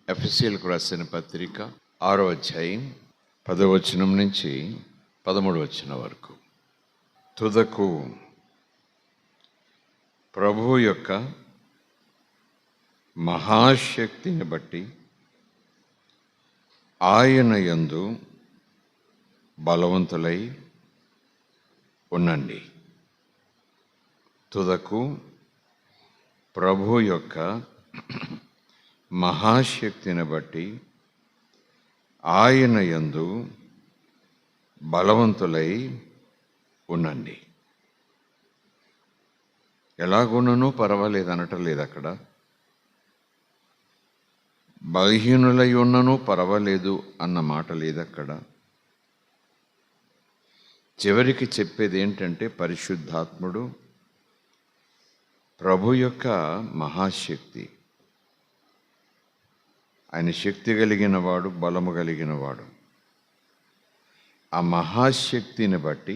ఎఫెసీయులకు రాసిన పత్రిక 6వ అధ్యాయం 10వ వచనం నుంచి 13వ వచనం వరకు. తుదకు ప్రభువు యొక్క మహాశక్తిని బట్టి ఆయన యందు బలవంతులై ఉండండి. తుదకు ప్రభు యొక్క మహాశక్తిని బట్టి ఆయన యందు బలవంతులై ఉండండి. ఎలాగున్ననూ పర్వాలేదు అనటం లేదు అక్కడ. బలహీనులై ఉన్ననూ పర్వాలేదు అన్న మాట లేదు అక్కడ. చివరికి చెప్పేది ఏంటంటే పరిశుద్ధాత్ముడు ప్రభు యొక్క మహాశక్తి, ఆయన శక్తి కలిగిన వాడు, బలము కలిగిన వాడు. ఆ మహాశక్తిని బట్టి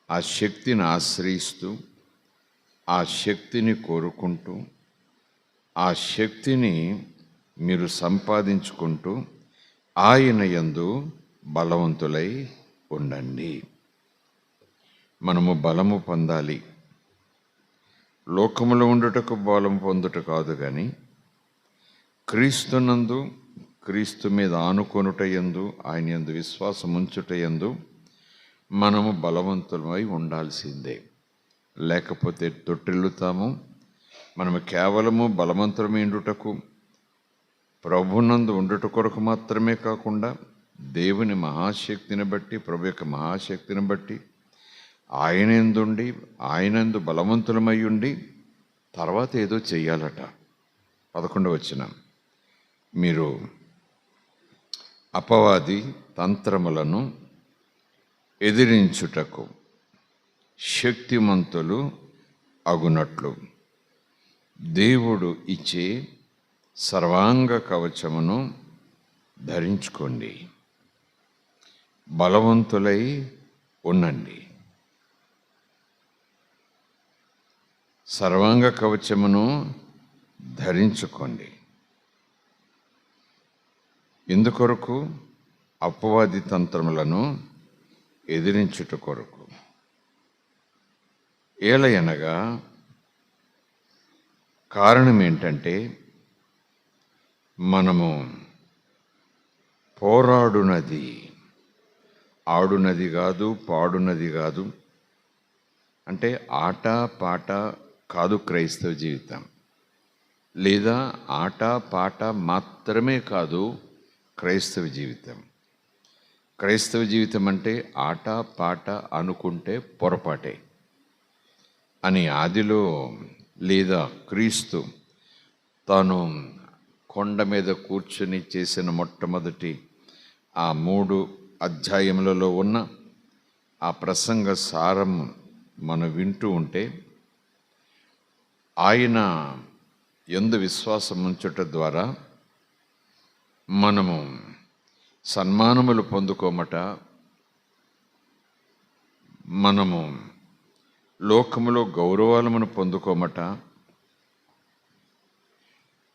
ఆ శక్తిని ఆశ్రయిస్తూ, ఆ శక్తిని కోరుకుంటూ, ఆ శక్తిని మీరు సంపాదించుకుంటూ ఆయన యందు బలవంతులై ఉండండి. మనము బలము పొందాలి. లోకములో ఉండుటకు బలం పొందుట కాదు, కానీ క్రీస్తునందు, క్రీస్తు మీద ఆనుకొనుట యందు, ఆయన యందు విశ్వాసం ఉంచుట యందు మనము బలవంతులమై ఉండాల్సిందే. లేకపోతే తొట్టిల్లుతాము. మనము కేవలము బలవంతులమై ఉండుటకు, ప్రభునందు ఉండుట కొరకు మాత్రమే కాకుండా దేవుని మహాశక్తిని బట్టి, ప్రభు యొక్క మహాశక్తిని బట్టి ఆయన యందుండి, ఆయనందు బలవంతులమై ఉండి తర్వాత ఏదో చెయ్యాలట. 11వ వచనం, మీరు అపవాది తంత్రములను ఎదిరించుటకు శక్తిమంతులు అగునట్లు దేవుడు ఇచ్చే సర్వాంగ కవచమును ధరించుకోండి. బలవంతులై ఉండండి. సర్వాంగ కవచమును ధరించుకోండి. ఎందుకొరకు? అపవాది తంత్రములను ఎదిరించుట కొరకు. ఏలయనగా కారణం ఏంటంటే, మనము పోరాడునది ఆడునది కాదు, పాడునది కాదు. అంటే ఆట పాట కాదు క్రైస్తవ జీవితం, లేదా ఆట పాట మాత్రమే కాదు క్రైస్తవ జీవితం. క్రైస్తవ జీవితం అంటే ఆట పాట అనుకుంటే పొరపాటే అని ఆదిలో, లేదా క్రీస్తు తాను కొండ మీద కూర్చొని చేసిన మొట్టమొదటి ఆ 3 అధ్యాయములలో ఉన్న ఆ ప్రసంగ సారం మనం వింటూ ఉంటే, ఆయన యందు విశ్వాసం ఉంచుట ద్వారా మనము సన్మానములు పొందుకోమట, మనము లోకములో గౌరవాలమును పొందుకోమట,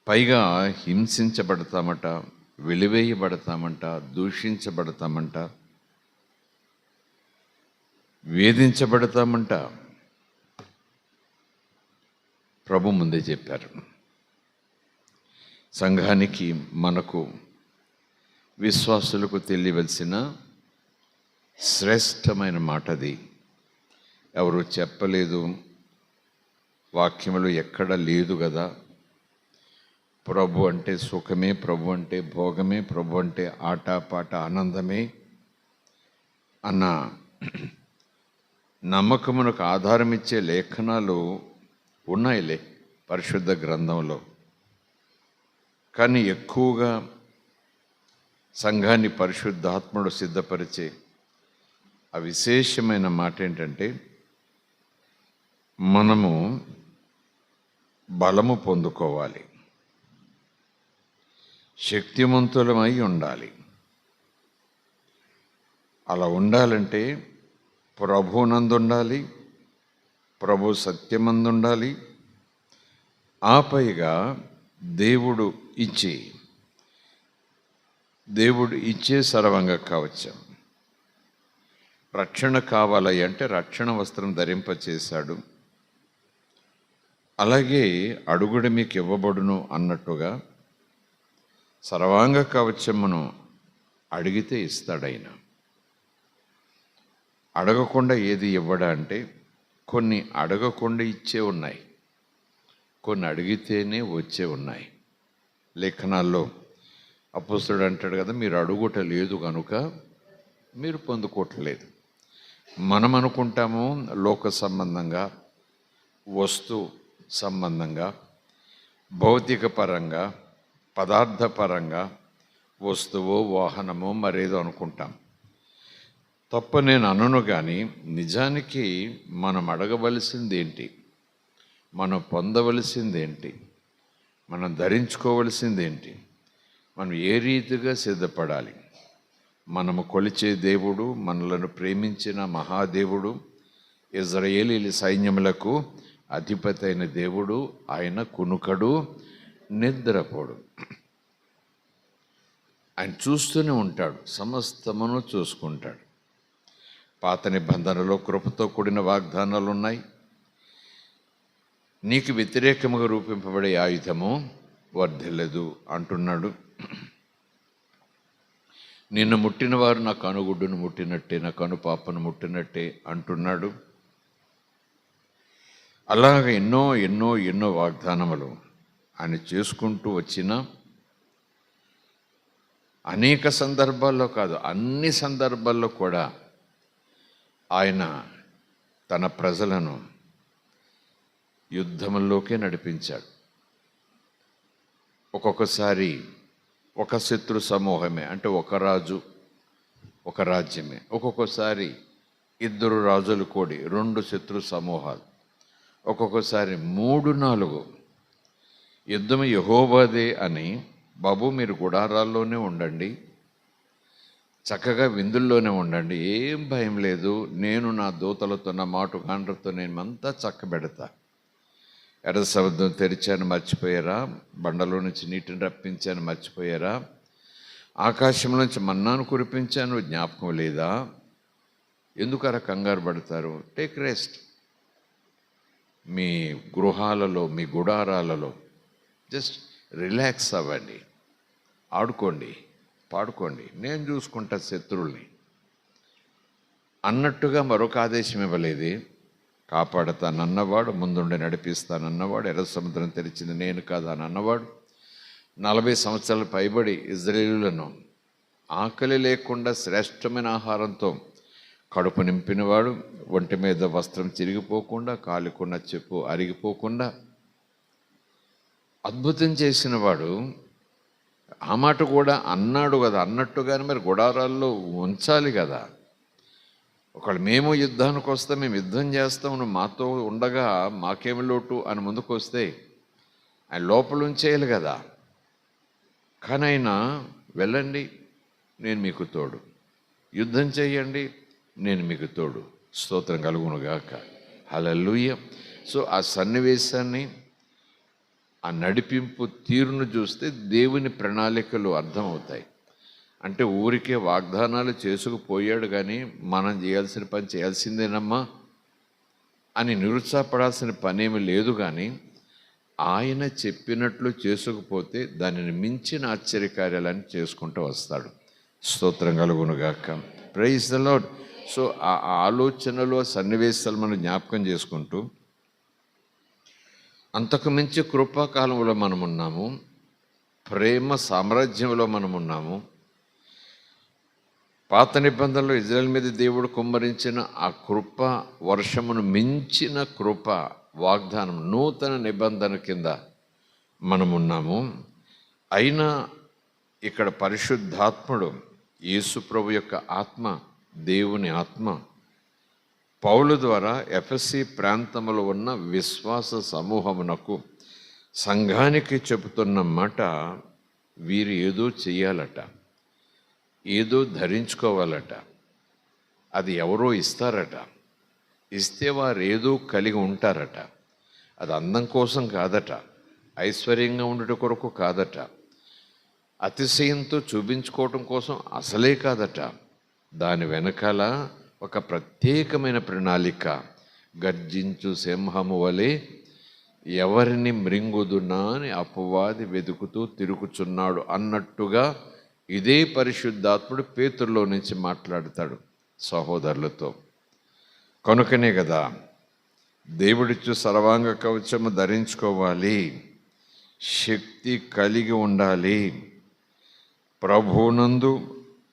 పైగా హింసించబడతామట, వెలివేయబడతామంట, దూషించబడతామంట, వేధించబడతామంట. ప్రభు ముందే చెప్పారు. సంఘానికి, మనకు, విశ్వాసులకు తెలియవలసిన శ్రేష్టమైన మాట అది. ఎవరు చెప్పలేదు, వాక్యములు ఎక్కడ లేదు కదా. ప్రభు అంటే సుఖమే, ప్రభు అంటే భోగమే, ప్రభు అంటే ఆటపాట ఆనందమే అన్న నమ్మకమునకు ఆధారమిచ్చే లేఖనాలు ఉన్నాయిలే పరిశుద్ధ గ్రంథంలో. కానీ ఎక్కువగా సంఘాన్ని పరిశుద్ధాత్ముడు సిద్ధపరిచే ఆ విశేషమైన మాట ఏంటంటే, మనము బలము పొందుకోవాలి, శక్తిమంతులమై ఉండాలి. అలా ఉండాలంటే ప్రభునందు ఉండాలి, ప్రభు సత్యమందు ఉండాలి. ఆ పైగా దేవుడు ఇచ్చి దేవుడు ఇచ్చే సర్వాంగ కవచం. రక్షణ కావాలి అంటే రక్షణ వస్త్రం ధరింపచేశాడు. అలాగే అడుగుడు మీకు ఇవ్వబడును అన్నట్టుగా సర్వాంగ కవచమును అడిగితే ఇస్తాడైన. అడగకుండా ఏది ఇవ్వడా అంటే కొన్ని అడగకుండా ఇచ్చే ఉన్నాయి, కొన్ని అడిగితేనే వచ్చే ఉన్నాయి. లేఖనాల్లో అపోస్తలుడు అంటాడు కదా, మీరు అడుగుట లేదు కనుక మీరు పొందుకోవట్లేదు. మనం అనుకుంటాము లోక సంబంధంగా, వస్తు సంబంధంగా, భౌతిక పరంగా, పదార్థపరంగా వస్తువు, వాహనము, మరేదో అనుకుంటాం. తప్ప నేను అనను, కానీ నిజానికి మనం అడగవలసింది ఏంటి, మనం పొందవలసింది ఏంటి, మనం ధరించుకోవలసింది ఏంటి, మనం ఏ రీతిగా సిద్ధపడాలి. మనము కొలిచే దేవుడు, మనలను ప్రేమించిన మహాదేవుడు, ఇజ్రాయేలీల సైన్యములకు అధిపతి అయిన దేవుడు. ఆయన కునుకడు, నిద్రపోడు. ఆయన చూస్తూనే ఉంటాడు, సమస్తమును చూసుకుంటాడు. పాత నిబంధనలో కృపతో కూడిన వాగ్దానాలు ఉన్నాయి. నీకు వ్యతిరేకముగా రూపింపబడే ఆయుధము వర్ధిల్లదు అంటున్నాడు. నిన్ను ముట్టిన వారు నా కనుగుడ్డును ముట్టినట్టే, నా కనుపాపను ముట్టినట్టే అంటున్నాడు. అలాగ ఎన్నో ఎన్నో ఎన్నో వాగ్దానములు ఆయన చేసుకుంటూ వచ్చిన అనేక సందర్భాల్లో కాదు, అన్ని సందర్భాల్లో కూడా ఆయన తన ప్రజలను యుద్ధముల్లోకే నడిపించాడు. ఒక్కొక్కసారి ఒక శత్రు సమూహమే, అంటే ఒక రాజు ఒక రాజ్యమే. ఒక్కొక్కసారి ఇద్దరు రాజులు కూడి 2 శత్రు సమూహాలు. ఒక్కొక్కసారి 3-4. యుద్ధం యెహోవాదే అని, బాబు మీరు గుడారాల్లోనే ఉండండి, చక్కగా విందుల్లోనే ఉండండి, ఏం భయం లేదు, నేను నా దూతలతో నా మాటు గాండ్రతో నేను అంతా చక్కబెడతా. ఎర్ర సముద్రం తెరిచాను మర్చిపోయారా? బండలో నుంచి నీటిని రప్పించాను మర్చిపోయారా? ఆకాశం నుంచి మన్నాను కురిపించాను జ్ఞాపకం లేదా? ఎందుకు అలా కంగారు పడతారు? Take rest. మీ గృహాలలో, మీ గుడారాలలో జస్ట్ రిలాక్స్ అవ్వండి, ఆడుకోండి, పాడుకోండి, నేను చూసుకుంటా శత్రువుల్ని అన్నట్టుగా మరొక ఆదేశం ఇవ్వలేదే. కాపాడతానన్నవాడు, ముందుండి నడిపిస్తానన్నవాడు, ఎర్ర సముద్రం తెరిచింది నేను కాదా అని అన్నవాడు, 40 సంవత్సరాలు పైబడి ఇజ్రాయేలులను ఆకలి లేకుండా శ్రేష్టమైన ఆహారంతో కడుపు నింపినవాడు, ఒంటి మీద వస్త్రం చిరిగిపోకుండా, కాలికున్న చెప్పు అరిగిపోకుండా అద్భుతం చేసినవాడు. ఆ మాట కూడా అన్నాడు కదా, అన్నట్టుగానే మరి గుడారాల్లో ఉంచాలి కదా. ఒకవేళ మేము యుద్ధానికి వస్తే మేము యుద్ధం చేస్తాం, నువ్వు మాతో ఉండగా మాకేమి లోటు అని ముందుకు వస్తే ఆయన లోపల ఉంచేయాలి కదా. కానీ ఆయన వెళ్ళండి, నేను మీకు తోడు, యుద్ధం చేయండి, నేను మీకు తోడు, స్తోత్రం కలుగునుగాక, హల్లెలూయా. సో ఆ సన్నివేశాన్ని, ఆ నడిపింపు తీరును చూస్తే దేవుని ప్రణాళికలు అర్థమవుతాయి. అంటే ఊరికే వాగ్దానాలు చేసుకుపోయాడు కానీ మనం చేయాల్సిన పని చేయాల్సిందేనమ్మా అని నిరుత్సాహపడాల్సిన పనేమి లేదు. కానీ ఆయన చెప్పినట్లు చేసుకుపోతే దానిని మించిన ఆశ్చర్యకార్యాలని చేసుకుంటూ వస్తాడు. స్తోత్రం కలుగునుగాక, ప్రైజ్ ద లార్డ్. సో ఆ ఆలోచనలు, సన్నివేశాలు మనం జ్ఞాపకం చేసుకుంటూ, అంతకు మించి కృపాకాలంలో మనమున్నాము, ప్రేమ సామ్రాజ్యంలో మనమున్నాము. పాత నిబంధనలో ఇజ్రాయెల్ మీద దేవుడు కుమ్మరించిన ఆ కృప వర్షమును మించిన కృప వాగ్దానం, నూతన నిబంధన కింద మనమున్నాము. అయినా ఇక్కడ పరిశుద్ధాత్ముడు, యేసు ప్రభు యొక్క ఆత్మ, దేవుని ఆత్మ పౌలు ద్వారా ఎఫెసీ ప్రాంతంలో ఉన్న విశ్వాస సమూహమునకు, సంఘానికి చెబుతున్న మాట, వీరు ఏదో చెయ్యాలట, ఏదో ధరించుకోవాలట, అది ఎవరో ఇస్తారట, ఇస్తే వారు ఏదో కలిగి ఉంటారట. అది అందం కోసం కాదట, ఐశ్వర్యంగా ఉండుట కొరకు కాదట, అతిశయంతో చూపించుకోవటం కోసం అసలే కాదట. దాని వెనకాల ఒక ప్రత్యేకమైన ప్రణాళిక. గర్జించు సింహము వలె ఎవరిని మృంగుదునా అని అపవాది వెతుకుతూ తిరుగుచున్నాడు అన్నట్టుగా ఇదే పరిశుద్ధాత్ముడు పేతురులో నుంచి మాట్లాడతాడు సహోదరులతో. కనుకనే కదా దేవుడిచ్చు సర్వాంగ కవచము ధరించుకోవాలి, శక్తి కలిగి ఉండాలి. ప్రభువునందు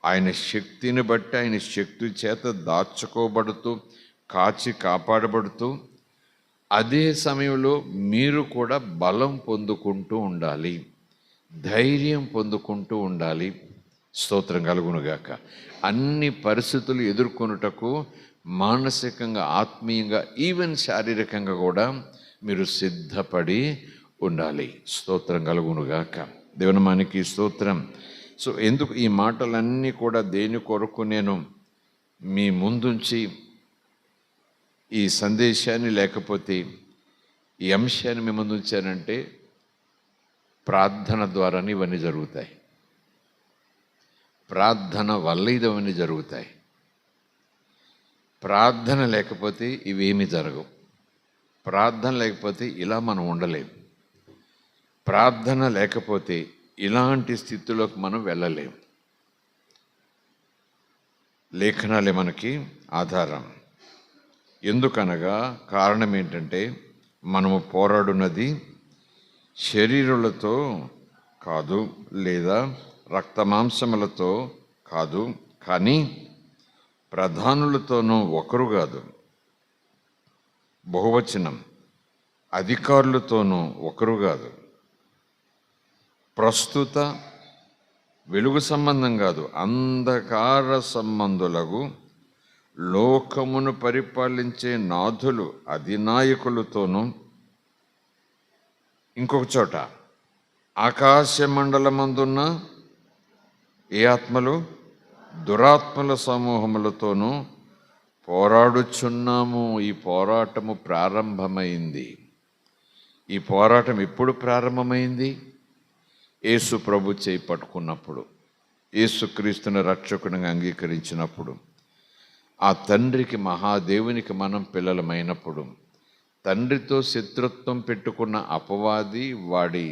ఆయన శక్తిని బట్టి ఆయన శక్తి చేత దాచుకోబడుతూ కాచి కాపాడబడుతూ అదే సమయంలో మీరు కూడా బలం పొందుకుంటూ ఉండాలి, ధైర్యం పొందుకుంటూ ఉండాలి. స్తోత్రం కలుగునుగాక. అన్ని పరిస్థితులు ఎదుర్కొనుటకు మానసికంగా, ఆత్మీయంగా, ఈవెన్ శారీరకంగా కూడా మీరు సిద్ధపడి ఉండాలి. స్తోత్రం కలుగునుగాక. దేవుని మనకి స్తోత్రం. సో ఎందుకు ఈ మాటలన్నీ కూడా దేని కొరకు నేను మీ ముందుంచి ఈ సందేశాన్ని లేకపోతే ఈ అంశాన్ని మీ ముందు ఉంచానంటే ప్రార్థన ద్వారానే ఇవన్నీ జరుగుతాయి. ప్రార్థన వల్ల ఇవన్నీ జరుగుతాయి. ప్రార్థన లేకపోతే ఇవేమీ జరగవు. ప్రార్థన లేకపోతే ఇలా మనం ఉండలేం. ప్రార్థన లేకపోతే ఇలాంటి స్థితిలోకి మనం వెళ్ళలేం. లేఖనాలే మనకి ఆధారం. ఎందుకనగా కారణం ఏంటంటే మనము పోరాడున్నది శరీరులతో కాదు, లేదా రక్తమాంసములతో కాదు, కానీ ప్రధానులతోనూ ఒకరు కాదు, బహువచనం, అధికారులతోనూ ఒకరు కాదు, ప్రస్తుత వెలుగు సంబంధం కాదు, అంధకార సంబంధులకు, లోకమును పరిపాలించే నాథులు అధినాయకులతోనూ, ఇంకొక చోట ఆకాశ మండలమందున్న ఏ ఆత్మలు, దురాత్మల సమూహములతోనూ పోరాడుచున్నాము. ఈ పోరాటము ప్రారంభమైంది. ఈ పోరాటం ఎప్పుడు ప్రారంభమైంది? యేసు ప్రభు చేయి పట్టుకున్నప్పుడు, యేసుక్రీస్తుని రక్షకునిగా అంగీకరించినప్పుడు, ఆ తండ్రికి, మహాదేవునికి మనం పిల్లలమైనప్పుడు, తండ్రితో శత్రుత్వం పెట్టుకున్న అపవాది, వాడి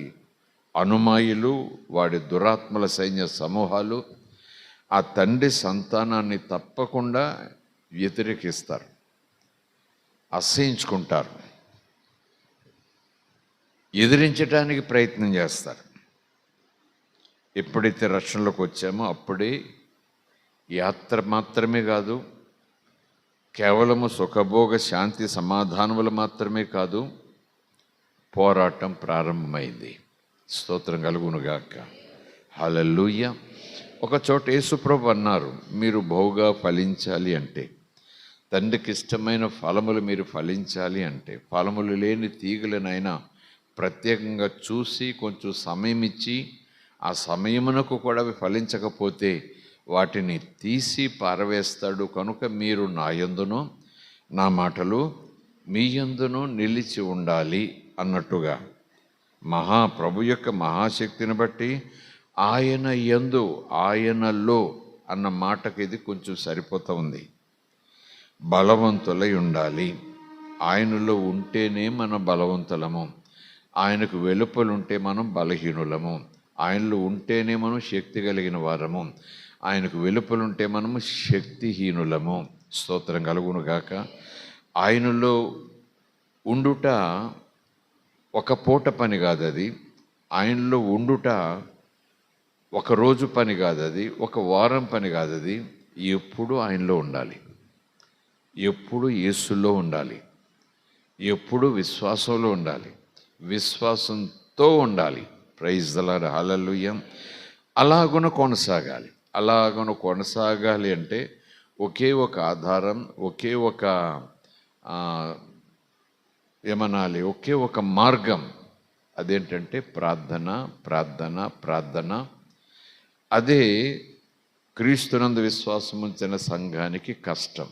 అనుమాయులు, వాడి దురాత్మల సైన్య సమూహాలు ఆ తండ్రి సంతానాన్ని తప్పకుండా వ్యతిరేకిస్తారు, అసహించుకుంటారు, ఎదిరించడానికి ప్రయత్నం చేస్తారు. ఎప్పుడైతే రక్షణలోకి వచ్చామో అప్పుడే యాత్ర మాత్రమే కాదు, కేవలము సుఖభోగ శాంతి సమాధానములు మాత్రమే కాదు, పోరాటం ప్రారంభమైంది. స్తోత్రం కలుగునుగాక. హల్లెలూయా. ఒక చోట యేసుప్రభు అన్నారు, మీరు బహుగా ఫలించాలి అంటే, తండ్రికి ఇష్టమైన ఫలములు మీరు ఫలించాలి అంటే, ఫలములు లేని తీగలనైనా ప్రత్యేకంగా చూసి కొంచెం సమయం ఇచ్చి, ఆ సమయమునకు కూడా అవి ఫలించకపోతే వాటిని తీసి పారవేస్తాడు. కనుక మీరు నా యందును, నా మాటలు మీ యందును నిలిచి ఉండాలి అన్నట్టుగా, ప్రభు యొక్క మహాశక్తిని బట్టి ఆయన యందు, ఆయనలో అన్న మాటకి ఇది కొంచెం సరిపోతూ ఉంది. బలవంతులై ఉండాలి. ఆయనలో ఉంటేనే మనం బలవంతులము. ఆయనకు వెలుపలుంటే మనం బలహీనులము. ఆయనలో ఉంటేనే మనం శక్తి కలిగిన వారము. ఆయనకు వెలుపలుంటే మనము శక్తిహీనులము. స్తోత్రం కలుగునుగాక. ఆయనలో ఉండుట ఒక పూట పని కాదు, అది ఆయనలో ఉండుట ఒక రోజు పని కాదు, అది ఒక వారం పని కాదు, అది ఎప్పుడు ఆయనలో ఉండాలి, ఎప్పుడు యేసులో ఉండాలి, ఎప్పుడు విశ్వాసంలో ఉండాలి, విశ్వాసంతో ఉండాలి. Praise the lord. హల్లెలూయా. అలాగున కొనసాగాలి అంటే ఒకే ఒక ఆధారం, ఒకే ఒక ఏమనాలి, ఒకే ఒక మార్గం. అదేంటంటే ప్రార్థన, ప్రార్థన, ప్రార్థన. అదే క్రీస్తునందు విశ్వాసం ఉంచిన సంఘానికి కష్టం.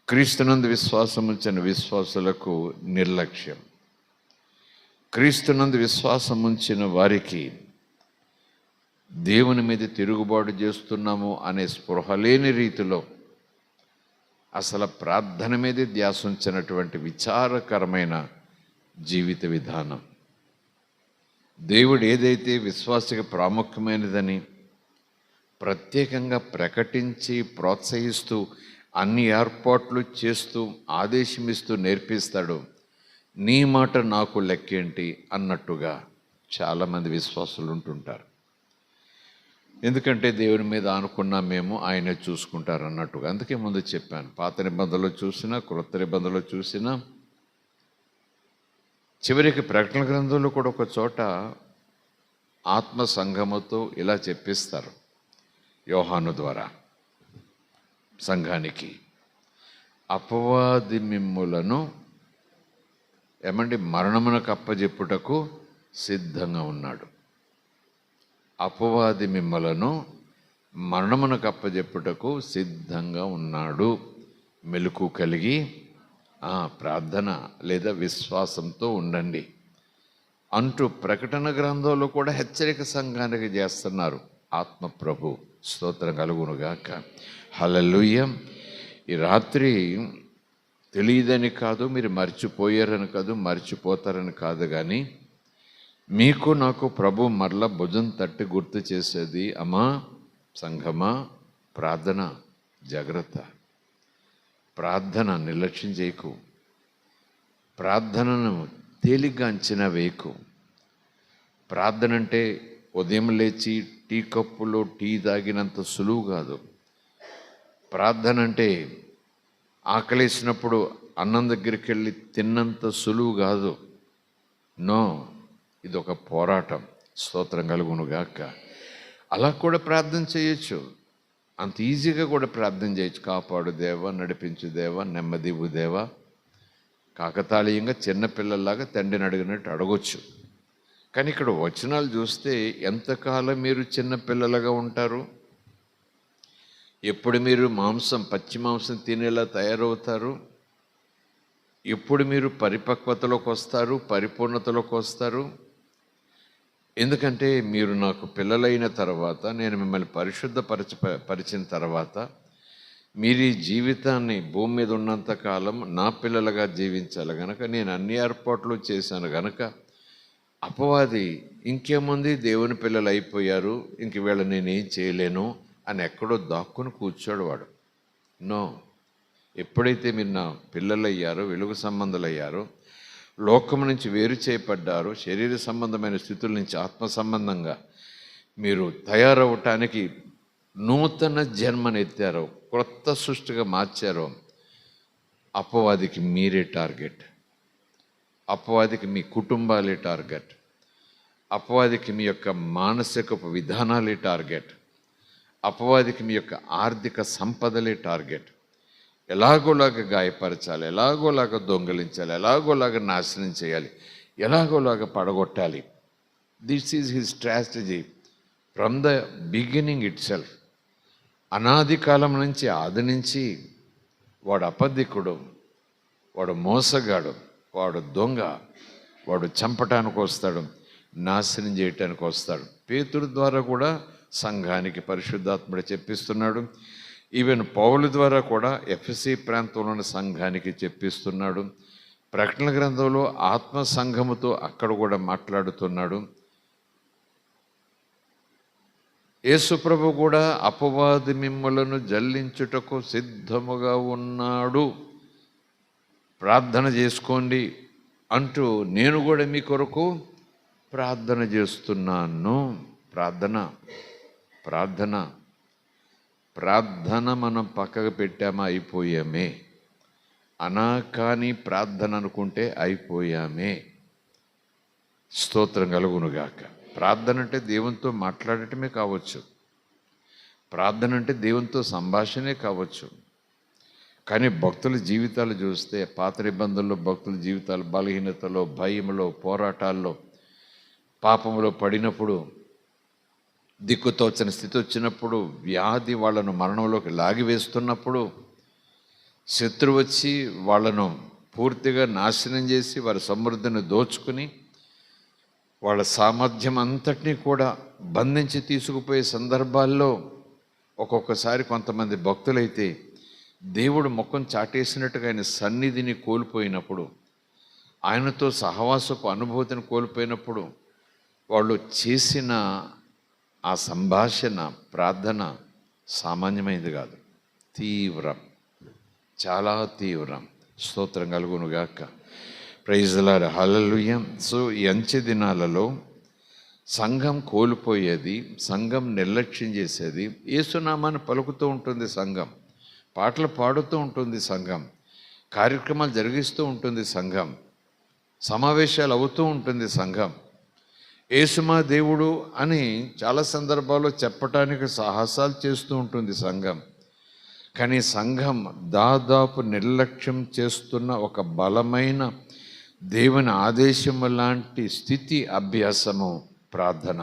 క్రీస్తునందు విశ్వాసం ఉంచిన విశ్వాసులకు నిర్లక్ష్యం. క్రీస్తునందు విశ్వాసం ఉంచిన వారికి దేవుని మీద తిరుగుబాటు చేస్తున్నాము అనే స్పృహ లేని రీతిలో అసలు ప్రార్థన మీదే ధ్యాస ఉంచినటువంటి విచారకరమైన జీవిత విధానం. దేవుడు ఏదైతే విశ్వాసకి ప్రాముఖ్యమైనదని ప్రత్యేకంగా ప్రకటించి ప్రోత్సహిస్తూ అన్ని ఏర్పాట్లు చేస్తూ ఆదేశమిస్తూ నేర్పిస్తాడు, నీ మాట నాకు లెక్కేంటి అన్నట్టుగా చాలామంది విశ్వాసులు ఉంటుంటారు. ఎందుకంటే దేవుని మీద ఆనుకున్నా మేము ఆయనే చూసుకుంటారు అన్నట్టుగా. అందుకే ముందు చెప్పాను, పాత నిబంధనలో చూసినా క్రొత్త నిబంధనలో చూసినా చివరికి ప్రకటన గ్రంథంలో కూడా ఒక చోట ఆత్మ సంఘముతో ఇలా చెప్పిస్తారు యోహాను ద్వారా సంఘానికి, అపవాది మిమ్ములను మరణమునకు అప్పజెప్పుటకు సిద్ధంగా ఉన్నాడు. అపవాది మిమ్మలను మరణమునకు అప్పజెప్పుటకు సిద్ధంగా ఉన్నాడు. మెలకు కలిగి ప్రార్థన లేదా విశ్వాసంతో ఉండండి అంటూ ప్రకటన గ్రంథంలో కూడా హెచ్చరిక సంఘానికి చేస్తున్నారు ఆత్మ ప్రభు. స్తోత్రం కలుగునుగాక. హల్లెలూయా. ఈ రాత్రి తెలియదని కాదు, మీరు మర్చిపోయారని కాదు, మర్చిపోతారని కాదు, కానీ మీకు నాకు ప్రభు మరల భుజం తట్టి గుర్తు చేసేది, అమ్మా సంఘమా, ప్రార్థన జాగ్రత్త, ప్రార్థన నిర్లక్ష్యం చేయకు, ప్రార్థనను తేలిగ్గా అంచనా వేయకు. ప్రార్థన అంటే ఉదయం లేచి టీ కప్పులో టీ తాగినంత సులువు కాదు. ప్రార్థన అంటే ఆకలేసినప్పుడు అన్నం దగ్గరికి వెళ్ళి తిన్నంత సులువు కాదు. నో, ఇది ఒక పోరాటం. స్తోత్రం కలుగునుగాక. అలా కూడా ప్రార్థన చేయొచ్చు, అంత ఈజీగా కూడా ప్రార్థన చేయొచ్చు. కాపాడు దేవా, నడిపించు దేవా, నెమ్మదివు దేవా, కాకతాళీయంగా చిన్నపిల్లల్లాగా తండ్రిని అడిగినట్టు అడగొచ్చు. కానీ ఇక్కడ వచనాలు చూస్తే ఎంతకాలం మీరు చిన్నపిల్లలుగా ఉంటారు? ఎప్పుడు మీరు పచ్చి మాంసం తినేలా తయారవుతారు? ఎప్పుడు మీరు పరిపక్వతలోకి వస్తారు, పరిపూర్ణతలోకి వస్తారు? ఎందుకంటే మీరు నాకు పిల్లలైన తర్వాత, నేను మిమ్మల్ని పరిచిన తర్వాత, మీరు ఈ జీవితాన్ని భూమి మీద ఉన్నంతకాలం నా పిల్లలుగా జీవించాలి గనక, నేను అన్ని ఏర్పాట్లు చేశాను గనక, అపవాది ఇంకేముంది దేవుని పిల్లలు అయిపోయారు, ఇంక వీళ్ళ నేనేం చేయలేను అని ఎక్కడో దాక్కుని కూర్చోడు వాడు. నో, ఎప్పుడైతే మీరు నా పిల్లలయ్యారో, వెలుగు సంబంధాలయ్యారో, లోకము నుంచి వేరు చేయబడ్డారో, శరీర సంబంధమైన స్థితుల నుంచి ఆత్మ సంబంధంగా మీరు తయారవటానికి నూతన జన్మనెత్తారో, క్రొత్త సృష్టిగా మార్చారో, అపవాదికి మీరే టార్గెట్. అపవాదికి మీ కుటుంబాలే టార్గెట్. అపవాదికి మీ యొక్క మానసిక విధానాలే టార్గెట్. అపవాదికి మీ యొక్క ఆర్థిక సంపదలే టార్గెట్. ఎలాగోలాగా గాయపరచాలి, ఎలాగోలాగా దొంగలించాలి, ఎలాగోలాగా నాశనం చేయాలి, ఎలాగోలాగా పడగొట్టాలి. This is his strategy from the beginning itself. అనాది కాలం నుంచి, ఆది నుంచి వాడు అబద్ధికుడు, వాడు మోసగాడు, వాడు దొంగ, వాడు చంపటానికి వస్తాడు, నాశనం చేయటానికి వస్తాడు. పేతురు ద్వారా కూడా సంఘానికి పరిశుద్ధాత్ముడు చెప్పిస్తున్నాడు. ఈవెన్ పౌలు ద్వారా కూడా ఎఫెసీ ప్రాంతంలోని సంఘానికి చెప్పిస్తున్నాడు. ప్రకటన గ్రంథంలో ఆత్మ సంఘముతో అక్కడ కూడా మాట్లాడుతున్నాడు. యేసుప్రభు కూడా అపవాది మిమ్ములను జల్లించుటకు సిద్ధముగా ఉన్నాడు, ప్రార్థన చేసుకోండి అంటూ నేను కూడా మీ కొరకు ప్రార్థన చేస్తున్నాను. ప్రార్థన ప్రార్థన ప్రార్థన మనం పక్కకు పెట్టామా, అయిపోయామే. కానీ ప్రార్థన అనుకుంటే అయిపోయామే. స్తోత్రం కలుగునుగాక. ప్రార్థన అంటే దేవునితో మాట్లాడటమే కావచ్చు, ప్రార్థన అంటే దేవునితో సంభాషణే కావచ్చు. కానీ భక్తుల జీవితాలు చూస్తే, పాత నిబంధనలో భక్తుల జీవితాలు బలహీనతలో, భయంలో, పోరాటాల్లో, పాపంలో పడినప్పుడు, దిక్కుతోచని స్థితి వచ్చినప్పుడు, వ్యాధి వాళ్ళను మరణంలోకి లాగివేస్తున్నప్పుడు, శత్రువు వచ్చి వాళ్ళను పూర్తిగా నాశనం చేసి వారి సమృద్ధిని దోచుకుని వాళ్ళ సామర్థ్యం అంతటినీ కూడా బంధించి తీసుకుపోయే సందర్భాల్లో ఒక్కొక్కసారి కొంతమంది భక్తులైతే దేవుడు ముఖం చాటేసినట్టుగా ఆయన సన్నిధిని కోల్పోయినప్పుడు, ఆయనతో సహవాసపు అనుభూతిని కోల్పోయినప్పుడు వాళ్ళు చేసిన ఆ సంభాషణ, ప్రార్థన సామాన్యమైనది కాదు, తీవ్రం, చాలా తీవ్రం. స్తోత్రం కలుగునుగాక. Praise the lord, hallelujah. So ఈ అంచె దినాలలో సంఘం కోల్పోయేది, సంఘం నిర్లక్ష్యం చేసేది. యేసునామాన్ని పలుకుతూ ఉంటుంది సంఘం, పాటలు పాడుతూ ఉంటుంది సంఘం, కార్యక్రమాలు జరిగిస్తూ ఉంటుంది సంఘం, సమావేశాలు అవుతూ ఉంటుంది సంఘం. యేసుమా దేవుడు అని చాలా సందర్భాల్లో చెప్పటానికి సాహసాలు చేస్తూ ఉంటుంది సంఘం. కానీ సంఘం దాదాపు నిర్లక్ష్యం చేస్తున్న ఒక బలమైన దేవుని ఆదేశము లాంటి స్థితి, అభ్యాసము ప్రార్థన.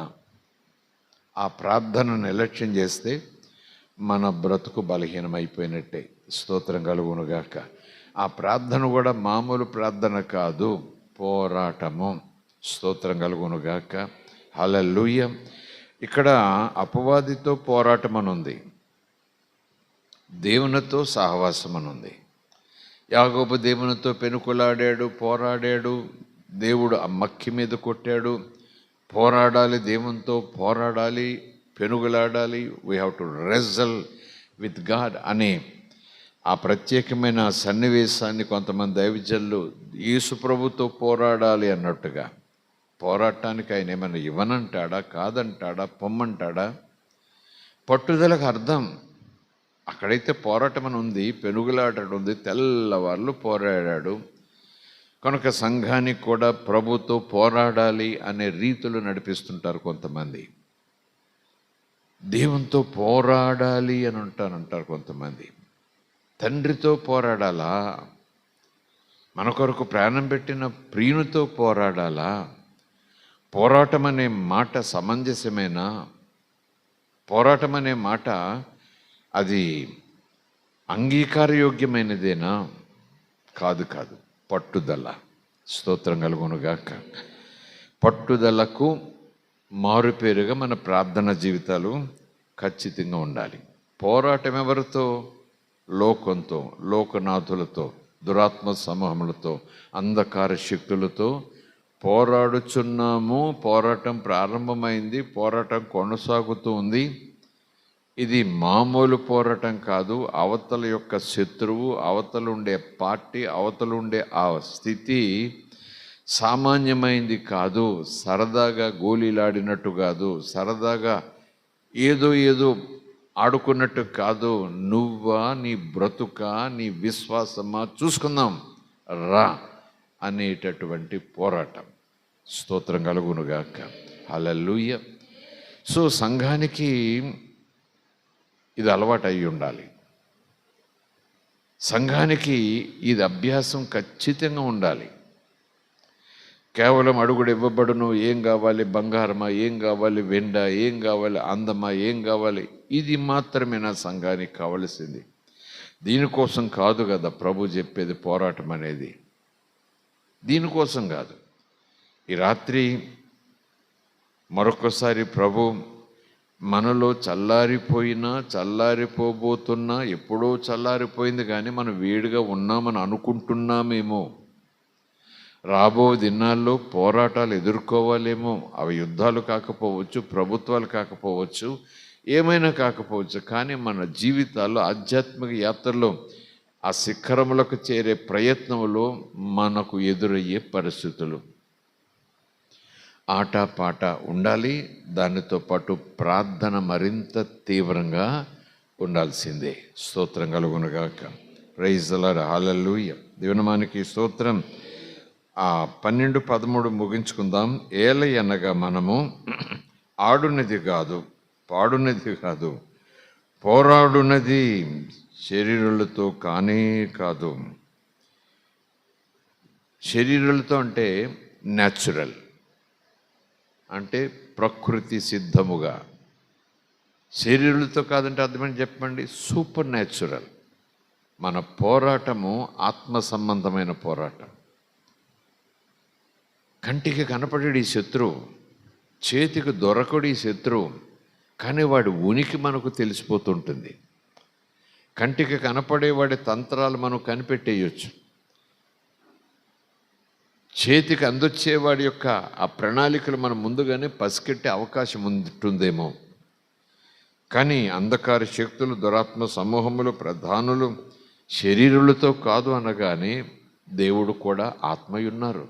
ఆ ప్రార్థనను నిర్లక్ష్యం చేస్తే మన బ్రతుకు బలహీనమైపోయినట్టే. స్తోత్రం కలుగునుగాక. ఆ ప్రార్థన కూడా మామూలు ప్రార్థన కాదు, పోరాటము. స్తోత్రం కలుగునుగాక. హల్లెలూయా. ఇక్కడ అపవాదితో పోరాటం అని ఉంది, దేవునితో సహవాసం అని ఉంది. యాకోబు దేవునితో పెనుకులాడాడు, పోరాడాడు. దేవుడు ఆ మక్కి మీద కొట్టాడు. పోరాడాలి, దేవునితో పోరాడాలి, పెనుగులాడాలి. We have to wrestle with God అనే ఆ ప్రత్యేకమైన సన్నివేశాన్ని కొంతమంది దైవజనులు యేసు ప్రభుతో పోరాడాలి అన్నట్టుగా, పోరాటానికి ఆయన ఏమైనా ఇవ్వనంటాడా, కాదంటాడా, పొమ్మంటాడా? పట్టుదలకు అర్థం అక్కడైతే పోరాటం అని ఉంది, పెనుగులాటం ఉంది, తెల్లవాళ్ళు పోరాడాడు. కనుక సంఘానికి కూడా ప్రభుతో పోరాడాలి అనే రీతులు నడిపిస్తుంటారు కొంతమంది. దేవునితో పోరాడాలి అని అంటారు కొంతమంది. తండ్రితో పోరాడాలా? మన కొరకు ప్రాణం పెట్టిన ప్రియునితో పోరాడాలా? పోరాటం అనే మాట సమంజసమేనా? పోరాటం అనే మాట అది అంగీకారయోగ్యమైనదేనా? కాదు కాదు. పట్టుదల. స్తోత్రం కలుగునుగాక. పట్టుదలకు మారుపేరుగా మన ప్రార్థన జీవితాలు ఖచ్చితంగా ఉండాలి. పోరాటం ఎవరితో? లోకంతో, లోకనాథులతో, దురాత్మ సమూహములతో, అంధకార శక్తులతో పోరాడుచున్నాము. పోరాటం ప్రారంభమైంది, పోరాటం కొనసాగుతూ ఉంది. ఇది మామూలు పోరాటం కాదు. అవతల యొక్క శత్రువు, అవతల ఉండే పార్టీ, అవతల ఉండే ఆ స్థితి సామాన్యమైంది కాదు. సరదాగా గోళీలాడినట్టు కాదు, సరదాగా ఏదో ఆడుకున్నట్టు కాదు. నువ్వా, నీ బ్రతుక, నీ విశ్వాసమా, చూసుకుందాం రా అనేటటువంటి పోరాటం. స్తోత్రం కలుగునుగాక. హల్లెలూయా. సో సంఘానికి ఇది అలవాటు అయి ఉండాలి. సంఘానికి ఇది అభ్యాసం ఖచ్చితంగా ఉండాలి. కేవలం అడుగుడు ఇవ్వబడును, ఏం కావాలి, బంగారమా, ఏం కావాలి, వెండ, ఏం కావాలి, అందమా, ఏం కావాలి, ఇది మాత్రమే నా సంఘానికి కావలసింది. దీనికోసం కాదు కదా ప్రభు చెప్పేది పోరాటం అనేది. దీనికోసం కాదు. ఈ రాత్రి మరొకసారి ప్రభు మనలో చల్లారిపోబోతున్నా, ఎప్పుడో చల్లారిపోయింది కానీ మనం వేడిగా ఉన్నామని అనుకుంటున్నామేమో. రాబో దినాల్లో పోరాటాలు ఎదుర్కోవాలేమో. అవి యుద్ధాలు కాకపోవచ్చు, ప్రభుత్వాలు కాకపోవచ్చు, ఏమైనా కాకపోవచ్చు. కానీ మన జీవితాల్లో, ఆధ్యాత్మిక యాత్రలో, ఆ శిఖరములకు చేరే ప్రయత్నంలో మనకు ఎదురయ్యే పరిస్థితులు, ఆటపాట ఉండాలి. దానితో పాటు ప్రార్థన మరింత తీవ్రంగా ఉండాల్సిందే. స్తోత్రం కలుగునుగాక. Praise the lord. హల్లెలూయా. దేవునామానికి స్తోత్రం. 12-13 ముగించుకుందాం. ఏలయనగా మనము ఆడునది కాదు, పాడునది కాదు, పోరాడునది శరీరులతో కానే కాదు. శరీరులతో అంటే న్యాచురల్, అంటే ప్రకృతి సిద్ధముగా. శరీరులతో కాదంటే అర్థమని చెప్పండి, సూపర్ న్యాచురల్. మన పోరాటము ఆత్మ సంబంధమైన పోరాటం. కంటికి కనపడేడు ఈ శత్రువు, చేతికి దొరకడు ఈ శత్రువు, కానీ వాడి ఉనికి మనకు తెలిసిపోతుంటుంది. కంటికి కనపడేవాడి తంత్రాలు మనం కనిపెట్టేయచ్చు, చేతికి అందొచ్చేవాడి యొక్క ఆ ప్రణాళికలు మనం ముందుగానే పసికెట్టే అవకాశం ఉంటుందేమో. కానీ అంధకార శక్తులు, దురాత్మ సమూహములు, ప్రధానులు శరీరులతో కాదు అనగానే దేవుడు కూడా ఆత్మయున్నారు,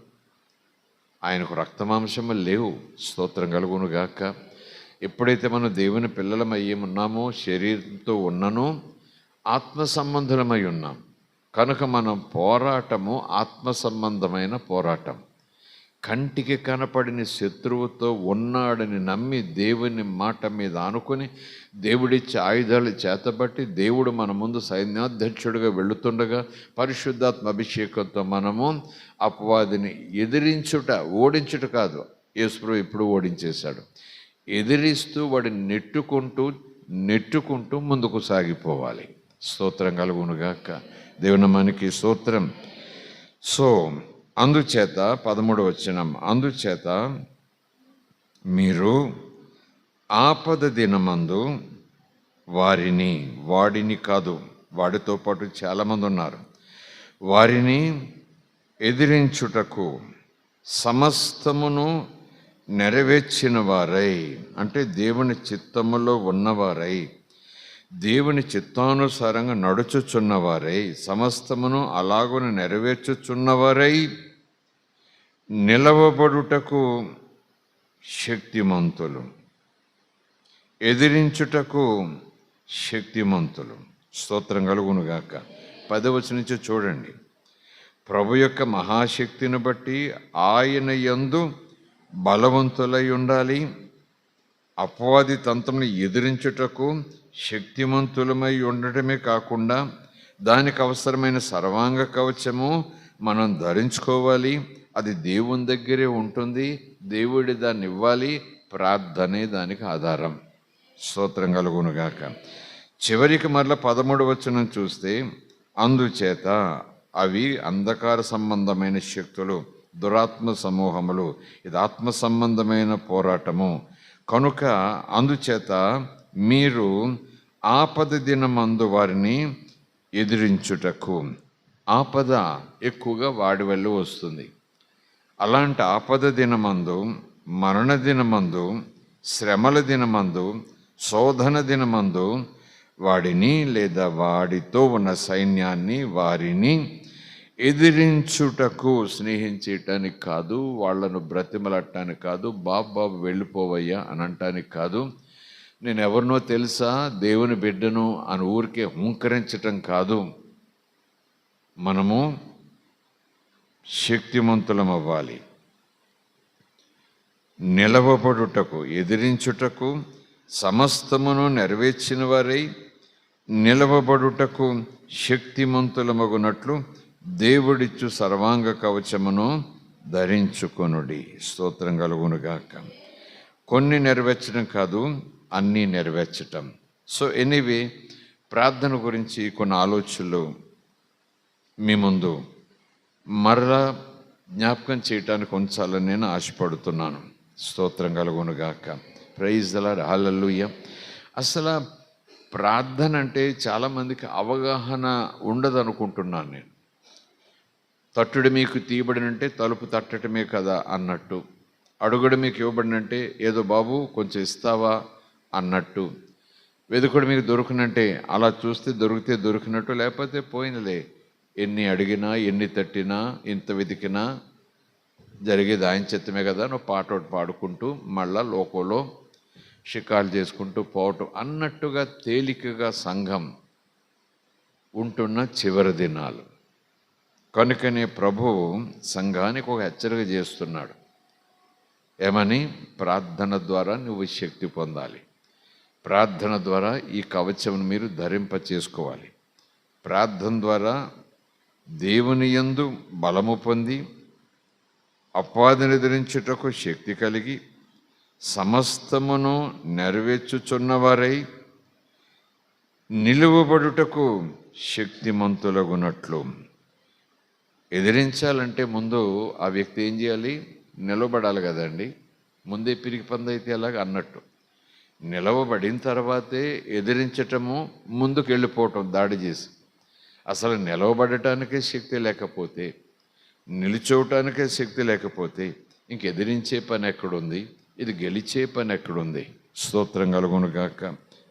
ఆయనకు రక్తమాంసములు లేవు. స్తోత్రం కలుగునుగాక. ఎప్పుడైతే మనం దేవుని పిల్లలమయ్యి ఉన్నామో, శరీరంతో ఉన్ననో ఆత్మ సంబంధులమై ఉన్నాం కనుక మనం పోరాటము ఆత్మ సంబంధమైన పోరాటం. కంటికి కనపడిన శత్రువుతో ఉన్నాడని నమ్మి దేవుని మాట మీద ఆనుకొని దేవుడిచ్చే ఆయుధాలు చేతబట్టి దేవుడు మన ముందు సైన్యాధ్యక్షుడిగా వెళుతుండగా పరిశుద్ధాత్మ అభిషేకంతో మనము అపవాదిని ఎదిరించుట, ఓడించుట కాదు, యేసుప్రభువు ఇప్పుడు ఓడించేశాడు, ఎదిరిస్తూ వాడిని నెట్టుకుంటూ ముందుకు సాగిపోవాలి. స్తోత్రం కలుగునుగాక. దేవుని మనకి స్తోత్రం. సో అందుచేత 13వ వచనం, అందుచేత మీరు ఆపద దినమందు వాడిని కాదు, వాడితో పాటు చాలామంది ఉన్నారు, వారిని ఎదిరించుటకు సమస్తమును నెరవేర్చిన వారై, అంటే దేవుని చిత్తములో ఉన్నవారై, దేవుని చిత్తానుసారంగా నడుచుచున్నవారై, సమస్తమును అలాగున నెరవేర్చుచున్నవారై నిలవబడుటకు శక్తిమంతులు, ఎదిరించుటకు శక్తిమంతులు. స్తోత్రం కలుగునుగాక. 10వ వచనం నుంచి చూడండి. ప్రభు యొక్క మహాశక్తిని బట్టి ఆయన యందు బలవంతులై ఉండాలి, అపవాది తంత్రమును ఎదిరించుటకు శక్తిమంతులమై ఉండటమే కాకుండా దానికి అవసరమైన సర్వాంగ కవచము మనం ధరించుకోవాలి. అది దేవుని దగ్గరే ఉంటుంది, దేవుడి దాన్ని ఇవ్వాలి, ప్రార్థనే దానికి ఆధారం. స్తోత్రం కలుగునుగాక. చివరికి మరల 13వ వచనం చూస్తే, అందుచేత అవి అంధకార సంబంధమైన శక్తులు, దురాత్మ సమూహములు, ఇది ఆత్మ సంబంధమైన పోరాటము కనుక అందుచేత మీరు ఆపద దినమందు వారిని ఎదిరించుటకు. ఆపద ఎక్కువగా వాడి వల్ల వస్తుంది. అలాంటి ఆపద దినమందు, మరణ దినమందు, శ్రమల దినమందు, శోధన దినమందు వాడిని లేదా వాడితో ఉన్న సైన్యాన్ని, వారిని ఎదిరించుటకు, స్నేహించటానికి కాదు, వాళ్లను బ్రతిమలట్టానికి కాదు, బాబు వెళ్ళిపోవయ్యా అని అంటానికి కాదు, నేను ఎవరినో తెలుసా, దేవుని బిడ్డను అని ఊరికే హుంకరించటం కాదు, మనము శక్తిమంతులం అవ్వాలి. నిలవబడుటకు, ఎదిరించుటకు, సమస్తమును నెరవేర్చిన వారై నిలవబడుటకు శక్తిమంతులమగునట్లు దేవుడిచ్చు సర్వాంగ కవచమును ధరించుకొనుడి. స్తోత్రం కలుగునుగాక. కొన్ని నెరవేర్చడం కాదు, అన్నీ నెరవేర్చటం. సో ఎనీవే, ప్రార్థన గురించి కొన్ని ఆలోచనలు మీ ముందు మరలా జ్ఞాపకం చేయటానికి ఉంచాలని నేను ఆశపడుతున్నాను. స్తోత్రం కలుగునుగాక. Praise the lord. హల్లెలూయా. అసలు ప్రార్థన అంటే చాలామందికి అవగాహన ఉండదు అనుకుంటున్నాను నేను. తట్టుడు మీకు తీయబడినంటే తలుపు తట్టడమే కదా అన్నట్టు, అడుగుడు మీకు ఇవ్వబడినంటే ఏదో బాబు కొంచెం ఇస్తావా అన్నట్టు, వెదుకుడు మీకు దొరికినంటే అలా చూస్తే దొరికితే దొరికినట్టు, లేకపోతే పోయినలే, ఎన్ని అడిగినా ఎన్ని తట్టినా ఇంత వెతికినా జరిగేది ఆయన చిత్తమే కదా, నువ్వు పాట ఒకటి పాడుకుంటూ మళ్ళా లోకంలో షికాలు చేసుకుంటూ పోవటం అన్నట్టుగా తేలికగా సంఘం ఉంటున్న చివరి దినాలు. కనుకనే ప్రభువు సంఘానికి ఒక హెచ్చరిక చేస్తున్నాడు. ఏమని? ప్రార్థన ద్వారా నువ్వు శక్తి పొందాలి, ప్రార్థన ద్వారా ఈ కవచం మీరు ధరింప చేసుకోవాలి, ప్రార్థన ద్వారా దేవుని యందు బలము పొంది అపవాదిని ఎదిరించుటకు శక్తి కలిగి సమస్తమును నెరవేర్చుచున్నవారై నిలువబడుటకు శక్తిమంతులగునట్లు. ఎదిరించాలంటే ముందు ఆ వ్యక్తి ఏం చేయాలి? నిలబడాలి కదండి. ముందే పిరికి పందైతే ఎలాగ అన్నట్టు నిలవబడిన తర్వాతే ఎదిరించటము, ముందుకు వెళ్ళిపోవటం దాడి చేసి. అసలు నిలవబడటానికే శక్తి లేకపోతే, నిలిచోవటానికే శక్తి లేకపోతే ఇంక ఎదిరించే పని ఎక్కడుంది? ఇది గెలిచే పని ఎక్కడుంది? స్తోత్రం కలుగును గాక.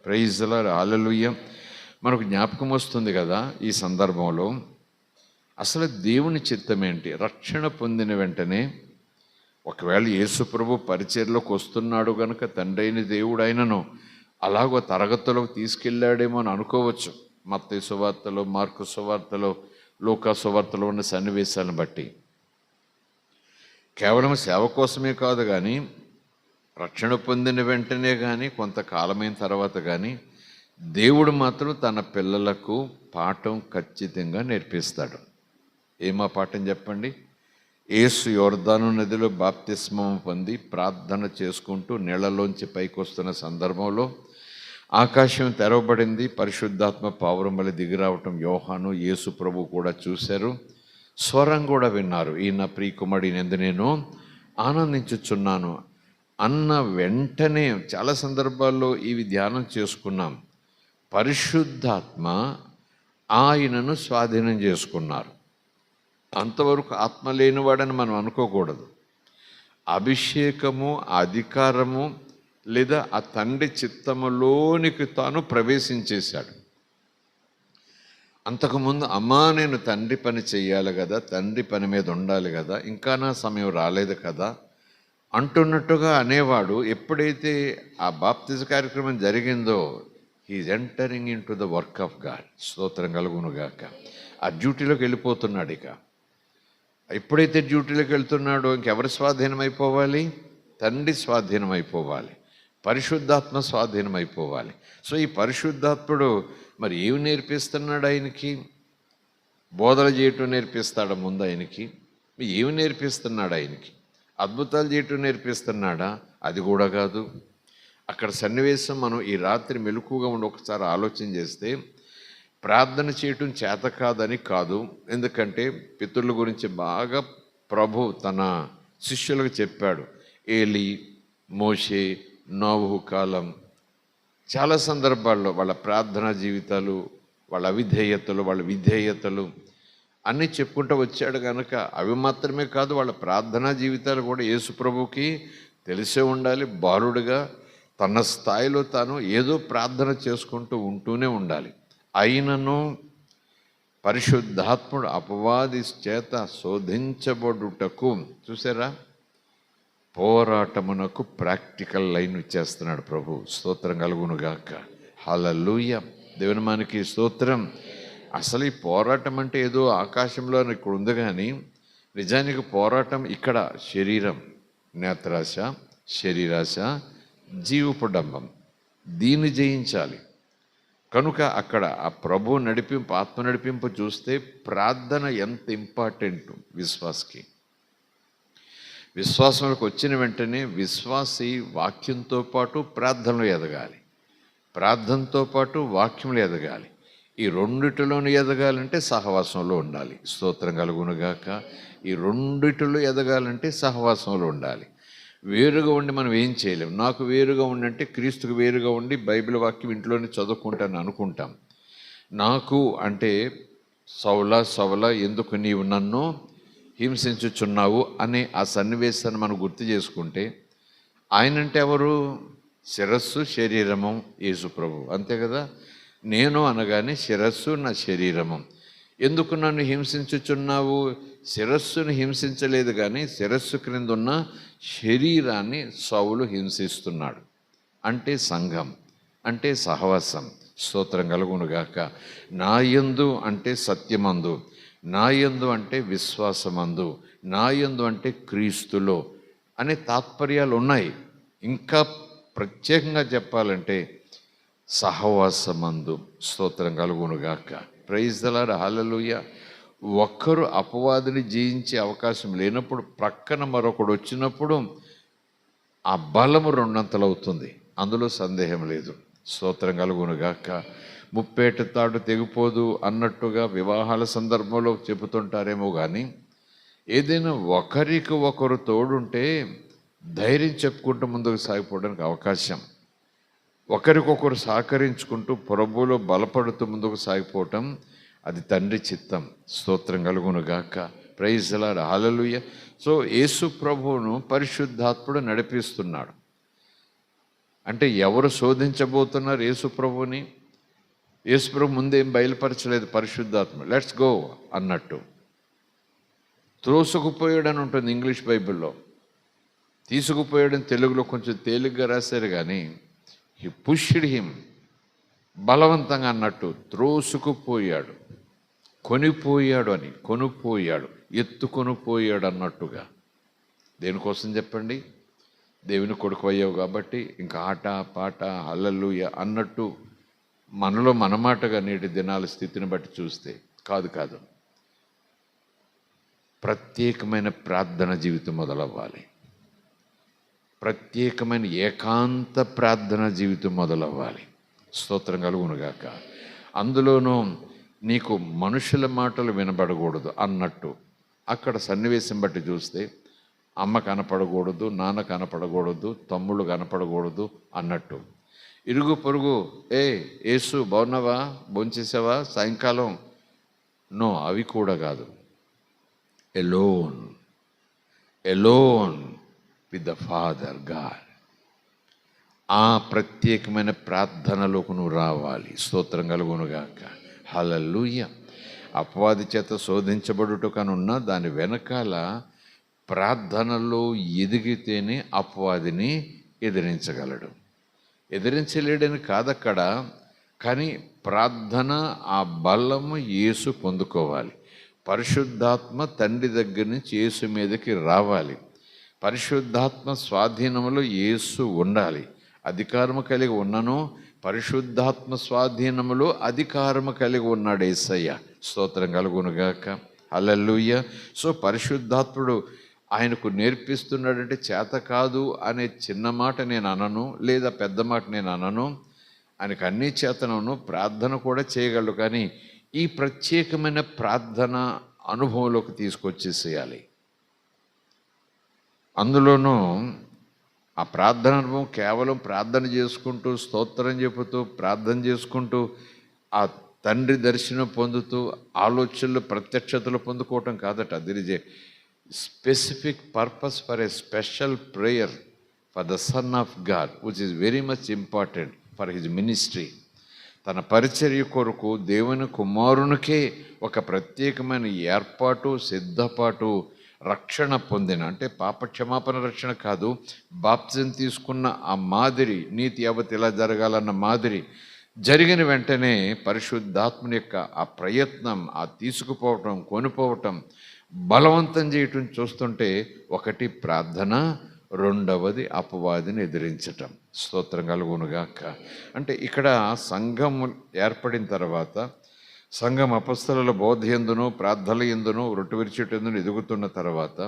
ప్రైజ్ ది లార్డ్, హల్లెలూయా. మనకు జ్ఞాపకం వస్తుంది కదా ఈ సందర్భంలో, అసలు దేవుని చిత్తం ఏంటి? రక్షణ పొందిన వెంటనే ఒకవేళ యేసు ప్రభు పరిచర్లోకి వస్తున్నాడు కనుక తండ్రి అయిన దేవుడు ఆయనను అలాగో తరగతులకు తీసుకెళ్ళాడేమో అని అనుకోవచ్చు. మత్తయి సువార్తలో, మార్కు సువార్తలో, లూకా సువార్తలో ఉన్న సన్నివేశాలను బట్టి. కేవలం సేవ కోసమే కాదు కానీ, రక్షణ పొందిన వెంటనే కానీ, కొంతకాలమైన తర్వాత కానీ దేవుడు మాత్రం తన పిల్లలకు పాఠం ఖచ్చితంగా నేర్పిస్తాడు. ఏమా పాఠం చెప్పండి? యేసు యోర్దాను నదిలో బాప్తిస్మం పొంది ప్రార్థన చేసుకుంటూ నీళ్లలోంచి పైకి వస్తున్న సందర్భంలో ఆకాశం తెరవబడింది. పరిశుద్ధాత్మ పావురం వలె దిగిరావటం యోహాను, యేసు ప్రభు కూడా చూశారు. స్వరం కూడా విన్నారు, ఈయన ప్రియకుమారుడు యందు నేను ఆనందించుచున్నాను అన్న వెంటనే చాలా సందర్భాల్లో ఇవి ధ్యానం చేసుకున్నాం. పరిశుద్ధాత్మ ఆయనను స్వాధీనం చేసుకున్నారు. అంతవరకు ఆత్మ లేనివాడని మనం అనుకోకూడదు. అభిషేకము, అధికారము లేదా ఆ తండ్రి చిత్తములోనికి తాను ప్రవేశించేశాడు. అంతకుముందు అమ్మా నేను తండ్రి పని చెయ్యాలి కదా, తండ్రి పని మీద ఉండాలి కదా, ఇంకా నా సమయం రాలేదు కదా అంటున్నట్టుగా అనేవాడు. ఎప్పుడైతే ఆ బాప్తిజ కార్యక్రమం జరిగిందో, he's entering into the work of God. స్తోత్రం కలుగునుగాక. ఆ డ్యూటీలోకి వెళ్ళిపోతున్నాడు. ఇక ఎప్పుడైతే డ్యూటీలోకి వెళ్తున్నాడో ఇంకెవరి స్వాధీనం అయిపోవాలి? తండ్రి స్వాధీనం అయిపోవాలి, పరిశుద్ధాత్మ స్వాధీనం అయిపోవాలి. సో ఈ పరిశుద్ధాత్ముడు మరి ఏమి నేర్పిస్తున్నాడు ఆయనకి? బోధలు చేయటం నేర్పిస్తాడా ముందు ఆయనకి? ఏమి నేర్పిస్తున్నాడు ఆయనకి? అద్భుతాలు చేయటం నేర్పిస్తున్నాడా? అది కూడా కాదు. అక్కడ సన్నివేశం మనం ఈ రాత్రి మెలకుగా ఉండి ఒకసారి ఆలోచన చేస్తే, ప్రార్థన చేయటం చేత కాదని కాదు. ఎందుకంటే పితరుల గురించి బాగా ప్రభు తన శిష్యులకు చెప్పాడు. ఏలి, మోషే, నోవహు కాలం, చాలా సందర్భాల్లో వాళ్ళ ప్రార్థనా జీవితాలు, వాళ్ళ అవిధేయతలు, వాళ్ళ విధేయతలు అన్నీ చెప్పుకుంటూ వచ్చాడు కనుక అవి మాత్రమే కాదు, వాళ్ళ ప్రార్థనా జీవితాలు కూడా యేసు ప్రభుకి తెలిసే ఉండాలి. బాలుడుగా తన స్థాయిలో తాను ఏదో ప్రార్థన చేసుకుంటూ ఉంటూనే ఉండాలి. అయినను పరిశుద్ధాత్ముడు అపవాది చేత శోధించబడుటకు, చూసారా, పోరాటమునకు ప్రాక్టికల్ లైన్ ఇచ్చేస్తున్నాడు ప్రభు. స్తోత్రం కలుగునుగాక. హల్లెలూయా. దేవుని మనకి స్తోత్రం. అసలు ఈ పోరాటం అంటే ఏదో ఆకాశంలో ఇక్కడ ఉంది కానీ నిజానికి పోరాటం ఇక్కడ శరీరం, నేత్రాశ, శరీరాశ, జీవపు డంబం, దీన్ని జయించాలి. కనుక అక్కడ ఆ ప్రభు నడిపింపు, ఆత్మ నడిపింపు చూస్తే ప్రార్థన ఎంత ఇంపార్టెంట్ విశ్వాసకి. విశ్వాసంలోకి వచ్చిన వెంటనే విశ్వాసి వాక్యంతో పాటు ప్రార్థనలో ఎదగాలి, ప్రార్థనతో పాటు వాక్యంలో ఎదగాలి. ఈ రెండిటిలోనూ ఎదగాలంటే సహవాసంలో ఉండాలి. స్తోత్రం కలుగునుగాక. ఈ రెండిటిలో ఎదగాలంటే సహవాసంలో ఉండాలి. వేరుగా ఉండి మనం ఏం చేయలేం. నాకు వేరుగా ఉండంటే క్రీస్తుకు వేరుగా ఉండి బైబిల్ వాక్యం ఇంట్లోనే చదువుకుంటాను అనుకుంటాం. నాకు అంటే సౌలా ఎందుకు నీవు నన్ను హింసించుచున్నావు అనే ఆ సన్నివేశాన్ని మనం గుర్తు చేసుకుంటే, ఆయనంటే ఎవరు? శిరస్సు, శరీరము యేసు ప్రభు, అంతే కదా. నేను అనగానే శిరస్సు, నా శరీరము. ఎందుకు నన్ను హింసించుచున్నావు? శిరస్సును హింసించలేదు కానీ శిరస్సు క్రింద ఉన్న శరీరాన్ని సౌలు హింసిస్తున్నాడు. అంటే సంఘం, అంటే సహవాసం. స్తోత్రం కలుగునుగాక. నాయందు అంటే సత్యమందు, నాయందు అంటే విశ్వాసమందు, నాయందు అంటే క్రీస్తులో అనే తాత్పర్యాలు ఉన్నాయి. ఇంకా ప్రత్యేకంగా చెప్పాలంటే సహవాసమందు. స్తోత్రం కలుగునుగాక. ప్రైజ్ ది లార్డ్, హల్లెలూయా. ఒక్కరు అపవాదిని జయించే అవకాశం లేనప్పుడు ప్రక్కన మరొకడు వచ్చినప్పుడు ఆ బలము రెండంతలు అవుతుంది, అందులో సందేహం లేదు. స్తోత్రం కలుగునుగాక. ముప్పేట తాడు తెగిపోదు అన్నట్టుగా వివాహాల సందర్భంలో చెబుతుంటారేమో కానీ ఏదైనా ఒకరికి ఒకరు తోడుంటే ధైర్యం చెప్పుకుంటూ ముందుకు సాగిపోవడానికి అవకాశం, ఒకరికొకరు సహకరించుకుంటూ ప్రభువులో బలపడుతూ ముందుకు సాగిపోవటం అది తండ్రి చిత్తం. స్తోత్రం కలుగును గాక. Praise the lord. Hallelujah. So యేసు ప్రభువును పరిశుద్ధాత్ముడు నడిపిస్తున్నాడు. అంటే ఎవరు శోధించబోతున్నారు యేసు ప్రభువుని? యేసు ప్రభు ముందేం బయలుపరచలేదు పరిశుద్ధాత్మ. లెట్స్ గో అన్నట్టు. త్రోసుకుపోయాడని ఉంటుంది ఇంగ్లీష్ బైబిల్లో. తీసుకుపోయాడని తెలుగులో కొంచెం తేలిగ్గా రాశారు, కానీ హి పుష్డ్ హిమ్, బలవంతంగా అన్నట్టు. త్రోసుకుపోయాడు, కొనిపోయాడు అని, కొనుపోయాడు, ఎత్తుకొనిపోయాడు అన్నట్టుగా. దేనికోసం చెప్పండి? దేవుని కొడుకు అయ్యావు కాబట్టి ఇంకా ఆట పాట హల్లెలూయా అన్నట్టు మనలో మనమాటగా నేటి దినాల స్థితిని బట్టి చూస్తే కాదు. ప్రత్యేకమైన ప్రార్థన జీవితం మొదలవ్వాలి. ప్రత్యేకమైన ఏకాంత ప్రార్థన జీవితం మొదలవ్వాలి. స్తోత్రం కలుగునుగాక. అందులోనూ నీకు మనుషుల మాటలు వినబడకూడదు అన్నట్టు. అక్కడ సన్నివేశం బట్టి చూస్తే అమ్మ కనపడకూడదు, నాన్న కనపడకూడదు, తమ్ముళ్ళు కనపడకూడదు అన్నట్టు. ఇరుగు పొరుగు, యేసు బాగున్నావా, భోంచేసావా, సాయంకాలం, నో, అవి కూడా కాదు. Alone with the father God. ఆ ప్రత్యేకమైన ప్రార్థనలోకి నువ్వు రావాలి. స్తోత్రం కలుగునుగాక. హల్లెలూయా. అపవాది చేత శోధించబడుట కనున్నా దాని వెనకాల ప్రార్థనలో ఎదిగితేనే అపవాదిని ఎదిరించగలడు. ఎదిరించలేడని కాదక్కడ, కానీ ప్రార్థన ఆ బలము యేసు పొందుకోవాలి. పరిశుద్ధాత్మ తండ్రి దగ్గర నుంచి యేసు మీదకి రావాలి. పరిశుద్ధాత్మ స్వాధీనంలో యేసు ఉండాలి. అధికారము కలిగి ఉన్నను, పరిశుద్ధాత్మ స్వాధీనములో అధికారము కలిగి ఉన్నాడు యేసయ్య. స్తోత్రం కలుగునుగాక. హల్లెలూయా. సో పరిశుద్ధాత్ముడు ఆయనకు నేర్పిస్తున్నాడంటే చేత కాదు అనే చిన్న మాట నేను అనను, లేదా పెద్ద మాట నేను అనను. ఆయనకు అన్నీ చేతనను, ప్రార్థన కూడా చేయగలడు. కానీ ఈ ప్రత్యేకమైన ప్రార్థన అనుభవంలోకి తీసుకొచ్చేసేయాలి. అందులోనూ ఆ ప్రార్థన అనుభవం కేవలం ప్రార్థన చేసుకుంటూ, స్తోత్రం చెబుతూ, ప్రార్థన చేసుకుంటూ, ఆ తండ్రి దర్శనం పొందుతూ, ఆలోచనలు ప్రత్యక్షతలు పొందుకోవటం కాదట. There is a specific purpose for a special prayer for the son of God, which is very much important for his ministry. తన పరిచర్య కొరకు దేవుని కుమారునికే ఒక ప్రత్యేకమైన ఏర్పాటు, సిద్ధపాటు, రక్షణ పొందిన, అంటే పాపక్షమాపణ రక్షణ కాదు, బాప్తిజం తీసుకున్న ఆ మాదిరి, నీతి యావత్ ఇలా జరగాలన్న మాదిరి జరిగిన వెంటనే పరిశుద్ధాత్మని యొక్క ఆ ప్రయత్నం, ఆ తీసుకుపోవటం, కొనిపోవటం, బలవంతం చేయటం చూస్తుంటే ఒకటి ప్రార్థన, రెండవది అపవాదిని ఎదిరించటం. స్తోత్రం కలుగునుగాక. అంటే ఇక్కడ సంఘం ఏర్పడిన తర్వాత, సంఘం అపొస్తలుల బోధ యందును, ప్రార్థనల యందును, రొట్టె విరిచేటందును ఎదుగుతున్న తర్వాత,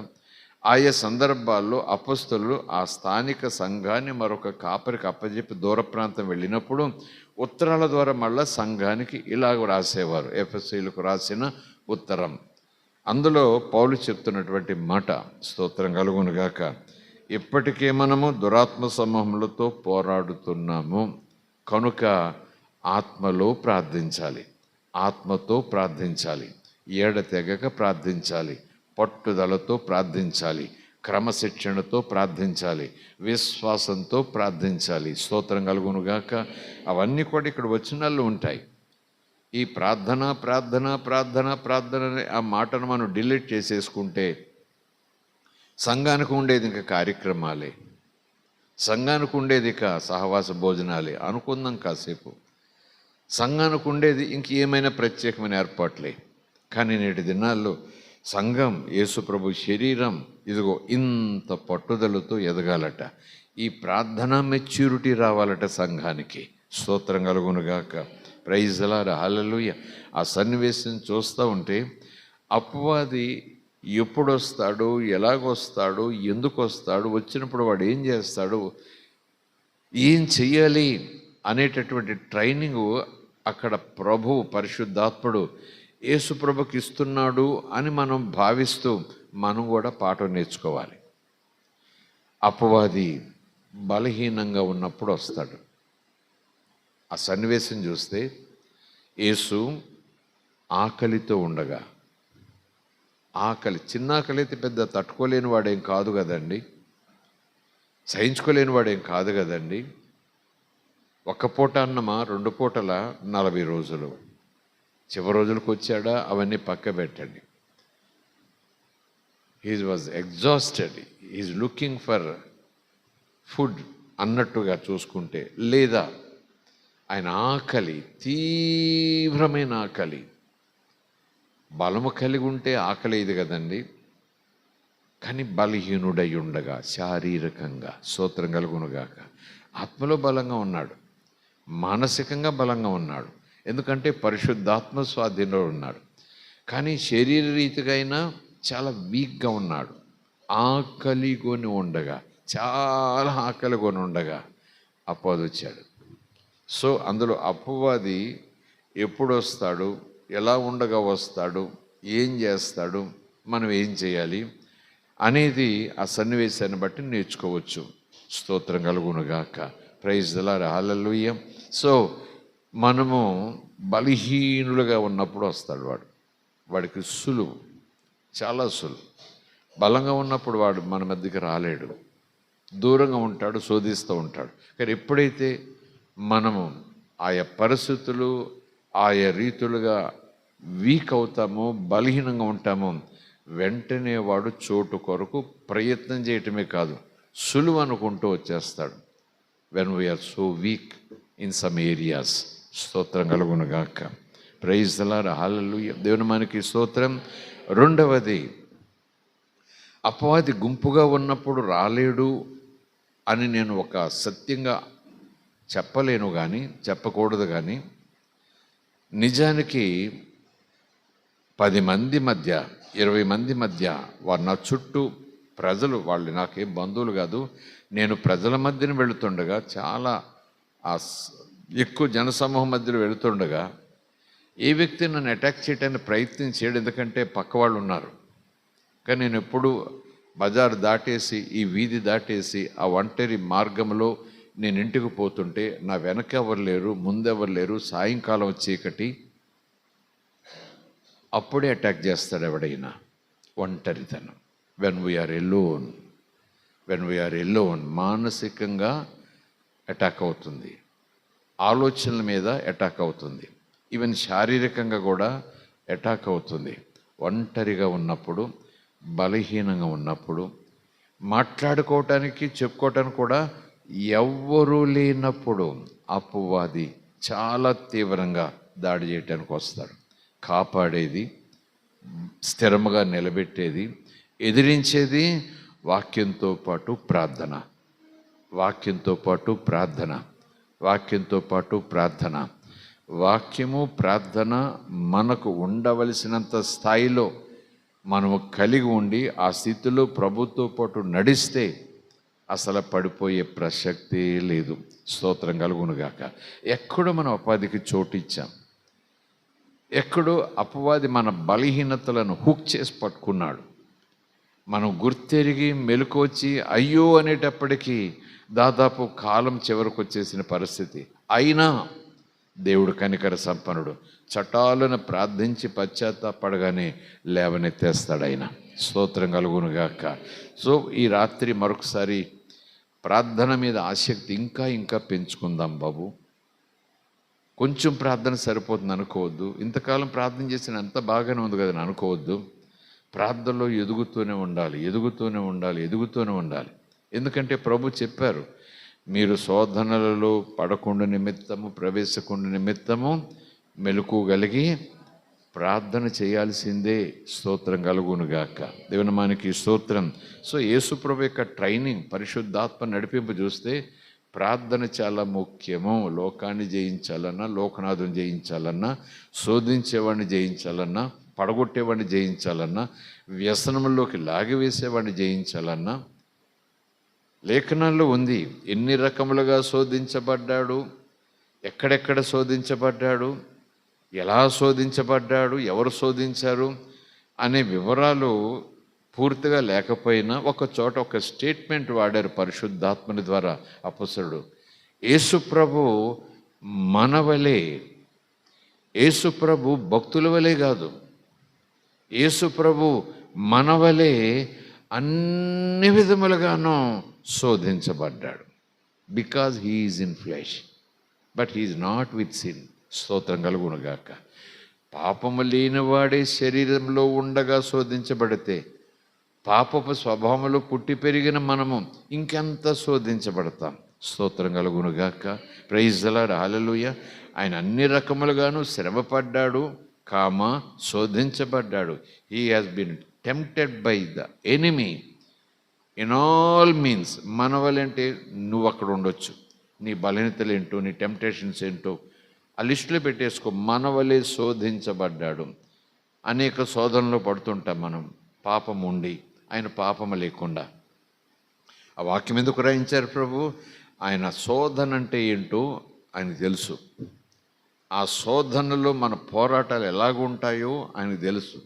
ఆయా సందర్భాల్లో అపొస్తలులు ఆ స్థానిక సంఘాన్ని మరొక కాపరికి అప్పజెప్పి దూర ప్రాంతం వెళ్ళినప్పుడు ఉత్తరాల ద్వారా మళ్ళా సంఘానికి ఇలాగ రాసేవారు. ఎఫెసీయులకు రాసిన ఉత్తరం. అందులో పౌలు చెప్తున్నటువంటి మాట, స్తోత్రం కలుగునుగాక, ఇప్పటికే మనము దురాత్మ సమూహములతో పోరాడుతున్నాము కనుక ఆత్మలో ప్రార్థించాలి, ఆత్మతో ప్రార్థించాలి, ఏడతెగక ప్రార్థించాలి, పట్టుదలతో ప్రార్థించాలి, క్రమశిక్షణతో ప్రార్థించాలి, విశ్వాసంతో ప్రార్థించాలి. స్తోత్రం కలుగునుగాక. అవన్నీ కూడా ఇక్కడ వచనాల్లో ఉంటాయి. ఈ ప్రార్థన ప్రార్థన ప్రార్థన ప్రార్థన అనే ఆ మాటను మనం డిలీట్ చేసేసుకుంటే సంఘానికి ఉండేది ఇంకా కార్యక్రమాలే, సంఘానికి ఉండేది ఇక సహవాస భోజనాలే అనుకుందాం కాసేపు. సంఘానికి ఉండేది ఇంక ఏమైనా ప్రత్యేకమైన ఏర్పాట్లే. కానీ నేటి దినాల్లో సంఘం, యేసుప్రభు శరీరం, ఇదిగో ఇంత పట్టుదలతో ఎదగాలట. ఈ ప్రార్థన మెచ్యూరిటీ రావాలట సంఘానికి. స్తోత్రం కలుగునుగాక. Praise the lord. హల్లెలూయా. ఆ సన్నివేశం చూస్తూ ఉంటే అపవాది ఎప్పుడు వస్తాడు, ఎలాగొస్తాడు, ఎందుకు వస్తాడు, వచ్చినప్పుడు వాడు ఏం చేస్తాడు, ఏం చెయ్యాలి అనేటటువంటి ట్రైనింగు అక్కడ ప్రభువు పరిశుద్ధాత్ముడు యేసుప్రభుకి ఇస్తున్నాడు అని మనం భావిస్తూ మనం కూడా పాఠం నేర్చుకోవాలి. అపవాది బలహీనంగా ఉన్నప్పుడు వస్తాడు. ఆ సన్నివేశం చూస్తే యేసు ఆకలితో ఉండగా, చిన్న ఆకలి అయితే పెద్ద తట్టుకోలేని వాడేం కాదు కదండి, సహించుకోలేని వాడేం కాదు కదండి. ఒక్క పూట అన్నమా, 2 పూటల 40 రోజులు. చివరి రోజులకు వచ్చాడా, అవన్నీ పక్క పెట్టండి. He was exhausted, is looking for food అన్నట్టుగా చూసుకుంటే, లేదా ఆయన ఆకలి, తీవ్రమైన ఆకలి. బలము కలిగి ఉంటే ఆకలి ఇది కదండి, కానీ బలహీనుడై ఉండగా శారీరకంగా, స్తోత్రం కలుగునుగాక, ఆత్మలో బలంగా ఉన్నాడు, మానసికంగా బలంగా ఉన్నాడు, ఎందుకంటే పరిశుద్ధాత్మ స్వాధీనంలో ఉన్నాడు. కానీ శరీర రీతిగా అయినా చాలా వీక్గా ఉన్నాడు. ఆకలి కొని ఉండగా, చాలా ఆకలి కొని ఉండగా అపవాది వచ్చాడు. సో అందులో అపవాది ఎప్పుడు వస్తాడు, ఎలా ఉండగా వస్తాడు, ఏం చేస్తాడు, మనం ఏం చేయాలి అనేది ఆ సన్నివేశాన్ని బట్టి నేర్చుకోవచ్చు. స్తోత్రం కలుగునుగాక. Praise the lord, hallelujah. So మనము బలహీనులుగా ఉన్నప్పుడు వస్తాడు వాడికి సులువు, చాలా సులువు. బలంగా ఉన్నప్పుడు వాడు మన మధ్యకి రాలేడు, దూరంగా ఉంటాడు, శోధిస్తూ ఉంటాడు. కానీ ఎప్పుడైతే మనము ఆయా పరిస్థితులు, ఆయా రీతులుగా వీక్ అవుతామో, బలహీనంగా ఉంటామో, వెంటనే వాడు చోటు కొరకు ప్రయత్నం చేయటమే కాదు, సులువు అనుకుంటూ వచ్చేస్తాడు. When we are so weak in some areas. స్తోత్రం కలుగునుగాక. Praise the lord, hallelujah. దేవుని మనకి స్తోత్రం. రెండవది, అపవాది గుంపుగా ఉన్నప్పుడు రాలేడు అని నేను ఒక సత్యంగా చెప్పలేను, కానీ చెప్పకూడదు. కానీ నిజానికి 10 మంది మధ్య, 20 మంది మధ్య, వారు నా చుట్టూ ప్రజలు, వాళ్ళు నాకేం బంధువులు కాదు, నేను ప్రజల మధ్యన వెళుతుండగా, చాలా ఎక్కువ జనసమూహం మధ్యలో వెళుతుండగా ఏ వ్యక్తి నన్ను అటాక్ చేయడానికి ప్రయత్నం చేయడు, ఎందుకంటే పక్క వాళ్ళు ఉన్నారు. కానీ నేను ఎప్పుడు బజారు దాటేసి, ఈ వీధి దాటేసి, ఆ ఒంటరి మార్గంలో నేను ఇంటికి పోతుంటే నా వెనక ఎవరు లేరు, ముందెవరు లేరు, సాయంకాలం చీకటి, అప్పుడే అటాక్ చేస్తాడు ఎవడైనా. ఒంటరితనం, వెన్ వీఆర్ ఎలోన్, మానసికంగా అటాక్ అవుతుంది, ఆలోచనల మీద అటాక్ అవుతుంది, ఈవెన్ శారీరకంగా కూడా అటాక్ అవుతుంది. ఒంటరిగా ఉన్నప్పుడు, బలహీనంగా ఉన్నప్పుడు, మాట్లాడుకోవటానికి, చెప్పుకోవటానికి కూడా ఎవ్వరూ లేనప్పుడు అపవాది చాలా తీవ్రంగా దాడి చేయటానికి వస్తాడు. కాపాడేది, స్థిరముగా నిలబెట్టేది, ఎదిరించేది వాక్యంతో పాటు ప్రార్థన, వాక్యంతో పాటు ప్రార్థన, వాక్యంతో పాటు ప్రార్థన. వాక్యము, ప్రార్థన మనకు ఉండవలసినంత స్థాయిలో మనము కలిగి ఉండి ఆ స్థితిలో ప్రభుతో పాటు నడిస్తే అసలు పడిపోయే ప్రసక్తే లేదు. స్తోత్రం కలుగునుగాక. ఎక్కడో మనం అపవాదికి చోటు ఇచ్చాం, ఎక్కడో అపవాది మన బలహీనతలను హుక్ చేసి పట్టుకున్నాడు. మనం గుర్తెరిగి మెలకు వచ్చి అయ్యో అనేటప్పటికీ దాదాపు కాలం చివరికి వచ్చేసిన పరిస్థితి. అయినా దేవుడు కనికర సంపన్నుడు, చటాలను ప్రార్థించి పశ్చాత్తాపడగానే లేవనెత్తేస్తాడు ఆయన. స్తోత్రం కలుగునుగాక. సో ఈ రాత్రి మరొకసారి ప్రార్థన మీద ఆసక్తి ఇంకా పెంచుకుందాం బాబు. కొంచెం ప్రార్థన సరిపోతుంది అనుకోవద్దు, ఇంతకాలం ప్రార్థన చేసిన అంత బాగానే ఉంది కదని అనుకోవద్దు. ప్రార్థనలో ఎదుగుతూనే ఉండాలి. ఎందుకంటే ప్రభు చెప్పారు, మీరు శోధనలలో పడకుండా నిమిత్తము, ప్రవేశకుండా నిమిత్తము మెలకువగలిగి ప్రార్థన చేయాల్సిందే. స్తోత్రం కలుగునుగాక. దేవుని మనకి స్తోత్రం. సో యేసు ప్రభు యొక్క ట్రైనింగ్, పరిశుద్ధాత్మ నడిపింపు చూస్తే ప్రార్థన చాలా ముఖ్యము. లోకాన్ని జయించాలన్నా, లోకనాథుని జయించాలన్నా, శోధించేవాడిని జయించాలన్నా, పడగొట్టేవాడిని జయించాలన్నా, వ్యసనంలోకి లాగివేసేవాడిని జయించాలన్నా, లేఖనాల్లో ఉంది ఎన్ని రకములుగా శోధించబడ్డాడు, ఎక్కడెక్కడ శోధించబడ్డాడు, ఎలా శోధించబడ్డాడు, ఎవరు శోధించారు అనే వివరాలు పూర్తిగా లేకపోయినా ఒక చోట ఒక స్టేట్మెంట్ వాడారు పరిశుద్ధాత్మని ద్వారా అపొస్తలుడు. యేసుప్రభు మనవలే, యేసుప్రభు భక్తుల వలే కాదు, యేసుప్రభు మనవలే అన్ని విధములుగాను శోధించబడ్డాడు. Because he is in flesh but he is not with sin. స్తోత్రం కలుగునుగాక. పాపము లేనివాడే శరీరంలో ఉండగా శోధించబడితే పాపపు స్వభావంలో పుట్టి పెరిగిన మనము ఇంకెంత శోధించబడతాం. స్తోత్రం కలుగునుగాక. Praise the lord. హల్లెలూయా. ఆయన అన్ని రకములుగాను శ్రమపడ్డాడు, శోధించబడ్డాడు. He has been tempted by the enemy in all means. మనవలంటే నువ్వు అక్కడ ఉండొచ్చు, నీ బలహీనతలు ఏంటో, నీ టెంప్టేషన్స్ ఏంటో ఆ లిస్టులో పెట్టేసుకో. మనవలే శోధించబడ్డాడు. అనేక శోధనలో పడుతుంటాం మనం, పాపం ఉండి, ఆయన పాపము లేకుండా. ఆ వాక్యం ఎందుకు రాయించారు ప్రభు? ఆయన శోధన అంటే ఏంటో ఆయనకు తెలుసు. ఆ శోధనలో మన పోరాటాలు ఎలాగుంటాయో ఆయనకు తెలుసు.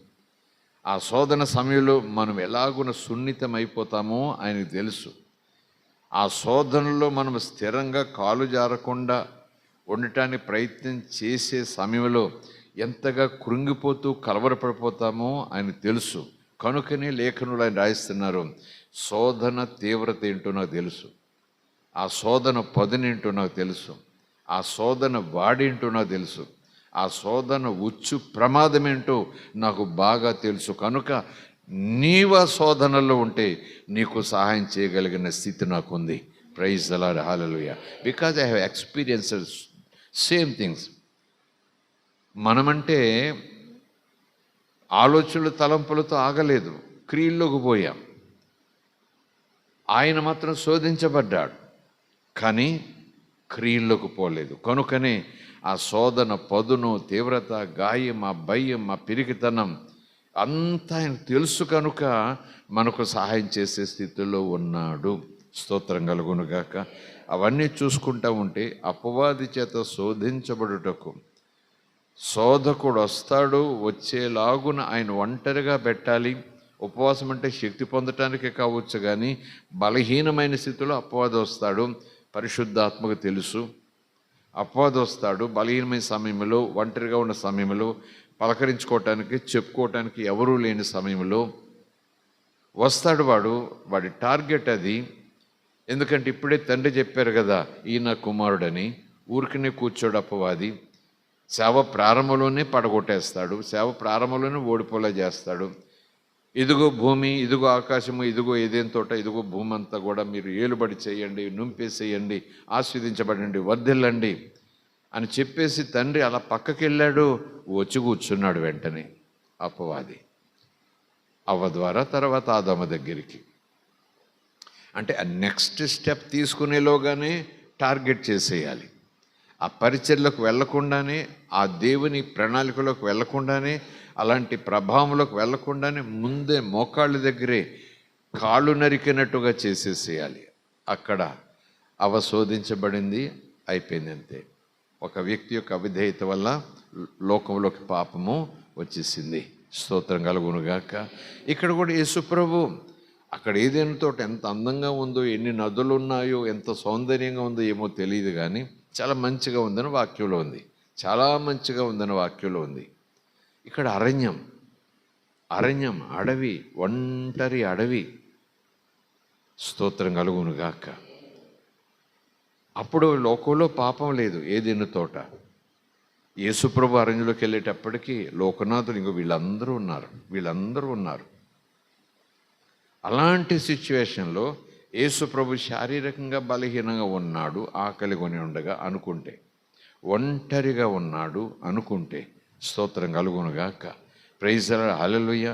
ఆ శోధన సమయంలో మనం ఎలాగున సున్నితం అయిపోతామో ఆయనకు తెలుసు. ఆ శోధనలో మనం స్థిరంగా కాలు జారకుండా ఉండటానికి ప్రయత్నం చేసే సమయంలో ఎంతగా కృంగిపోతూ కలవరపడిపోతామో ఆయనకు తెలుసు. కనుకనే లేఖనులు ఆయన రాయిస్తున్నారు, శోధన తీవ్రత ఏంటో నాకు తెలుసు, ఆ శోధన పదునేంటో నాకు తెలుసు, ఆ శోధన వాడేంటో నాకు తెలుసు, ఆ శోధన ఉచ్చు ప్రమాదం ఏంటో నాకు బాగా తెలుసు. కనుక నీవు ఆ శోధనలో ఉంటే నీకు సహాయం చేయగలిగిన స్థితి నాకుంది. Praise the lord. Hallelujah. Because I have experienced same things. మనమంటే ఆలోచనలు తలంపులతో ఆగలేదు, క్రియల్లోకి పోయాం. ఆయన మాత్రం శోధించబడ్డాడు కానీ క్రియల్లోకి పోలేదు. కనుకనే ఆ శోధన పదును, తీవ్రత, గాయం, ఆ భయం, ఆ పిరికితనం అంతా ఆయన తెలుసు. కనుక మనకు సహాయం చేసే స్థితిలో ఉన్నాడు. స్తోత్రం కలుగునుగాక. అవన్నీ చూసుకుంటూ ఉంటే అపవాది చేత శోధించబడుటకు శోధకుడు వస్తాడు. వచ్చేలాగున ఆయన ఒంటరిగా పెట్టాలి. ఉపవాసం అంటే శక్తి పొందటానికే కావచ్చు, కానీ బలహీనమైన స్థితిలో అపవాది వస్తాడు. పరిశుద్ధాత్మకు తెలుసు. అపవాది వస్తాడు బలహీనమైన సమయంలో, ఒంటరిగా ఉన్న సమయంలో, పలకరించుకోవటానికి చెప్పుకోవటానికి ఎవరూ లేని సమయంలో వస్తాడు. వాడి టార్గెట్ అది. ఎందుకంటే ఇప్పుడే తండ్రి చెప్పారు కదా, ఈయన కుమారుడని. ఊరికనే కూర్చోడు అపవాది. సేవ ప్రారంభంలోనే పడగొట్టేస్తాడు, సేవ ప్రారంభంలోనే ఓడిపోలే చేస్తాడు. ఇదిగో భూమి, ఇదిగో ఆకాశము, ఇదిగో ఏదేం తోట, ఇదిగో భూమి అంతా కూడా మీరు ఏలుబడి చేయండి, నుంపేసేయండి, ఆస్వాదించబడండి, వర్ధిల్లండి అని చెప్పేసి తండ్రి అలా పక్కకి వెళ్ళాడు. వచ్చి కూర్చున్నాడు వెంటనే అపవాది అవ్వ ద్వారా, తర్వాత ఆదాము దగ్గరికి. అంటే ఆ నెక్స్ట్ స్టెప్ తీసుకునేలోగానే టార్గెట్ చేసేయాలి. ఆ పరిచర్లకు వెళ్లకుండానే, ఆ దేవుని ప్రణాళికలోకి వెళ్లకుండానే, అలాంటి ప్రభావంలోకి వెళ్లకుండానే ముందే మోకాళ్ళ దగ్గరే కాళ్ళు నరికినట్టుగా చేసేసేయాలి. అక్కడ అవశోధించబడింది, అయిపోయింది అంతే. ఒక వ్యక్తి యొక్క అవిధేయత వల్ల లోకంలోకి పాపము వచ్చేసింది. స్తోత్రం కలుగునుగాక. ఇక్కడ కూడా యేసుప్రభు అక్కడ ఏదైనా తోట ఎంత అందంగా ఉందో, ఎన్ని నదులు ఉన్నాయో, ఎంత సౌందర్యంగా ఉందో ఏమో తెలియదు, కానీ చాలా మంచిగా ఉందని వాక్యంలో ఉంది. చాలా మంచిగా ఉందని వాక్యంలో ఉంది. ఇక్కడ అరణ్యం, అడవి, ఒంటరి అడవి. స్తోత్రం కలుగునుగాక. అప్పుడు లోకంలో పాపం లేదు. ఏదైనా తోట. యేసుప్రభు అరణ్యంలోకి వెళ్ళేటప్పటికీ లోకనాథులు ఇంకో వీళ్ళందరూ ఉన్నారు. అలాంటి సిచ్యువేషన్లో యేసుప్రభు శారీరకంగా బలహీనంగా ఉన్నాడు, ఆకలి కొని ఉండగా అనుకుంటే, ఒంటరిగా ఉన్నాడు అనుకుంటే, స్తోత్రం కలుగునుగాక. Praise the lord. హల్లెలూయా.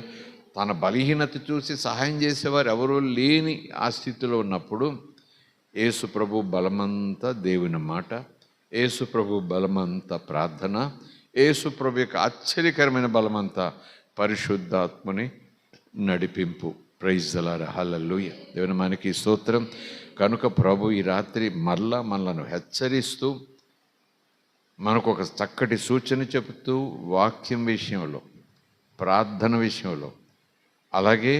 తన బలహీనత చూసి సహాయం చేసేవారు ఎవరూ లేని ఆ స్థితిలో ఉన్నప్పుడు యేసుప్రభు బలమంతా దేవుని మాట, యేసుప్రభు బలమంతా ప్రార్థన, యేసుప్రభు యొక్క ఆశ్చర్యకరమైన బలమంతా పరిశుద్ధాత్మని నడిపింపు. Praise the lord. హల్లెలూయా. దేవుని మనకి స్తోత్రం. కనుక ప్రభు ఈ రాత్రి మరలా మనలను హెచ్చరిస్తూ, మనకు ఒక చక్కటి సూచన చెబుతూ, వాక్యం విషయంలో, ప్రార్థన విషయంలో, అలాగే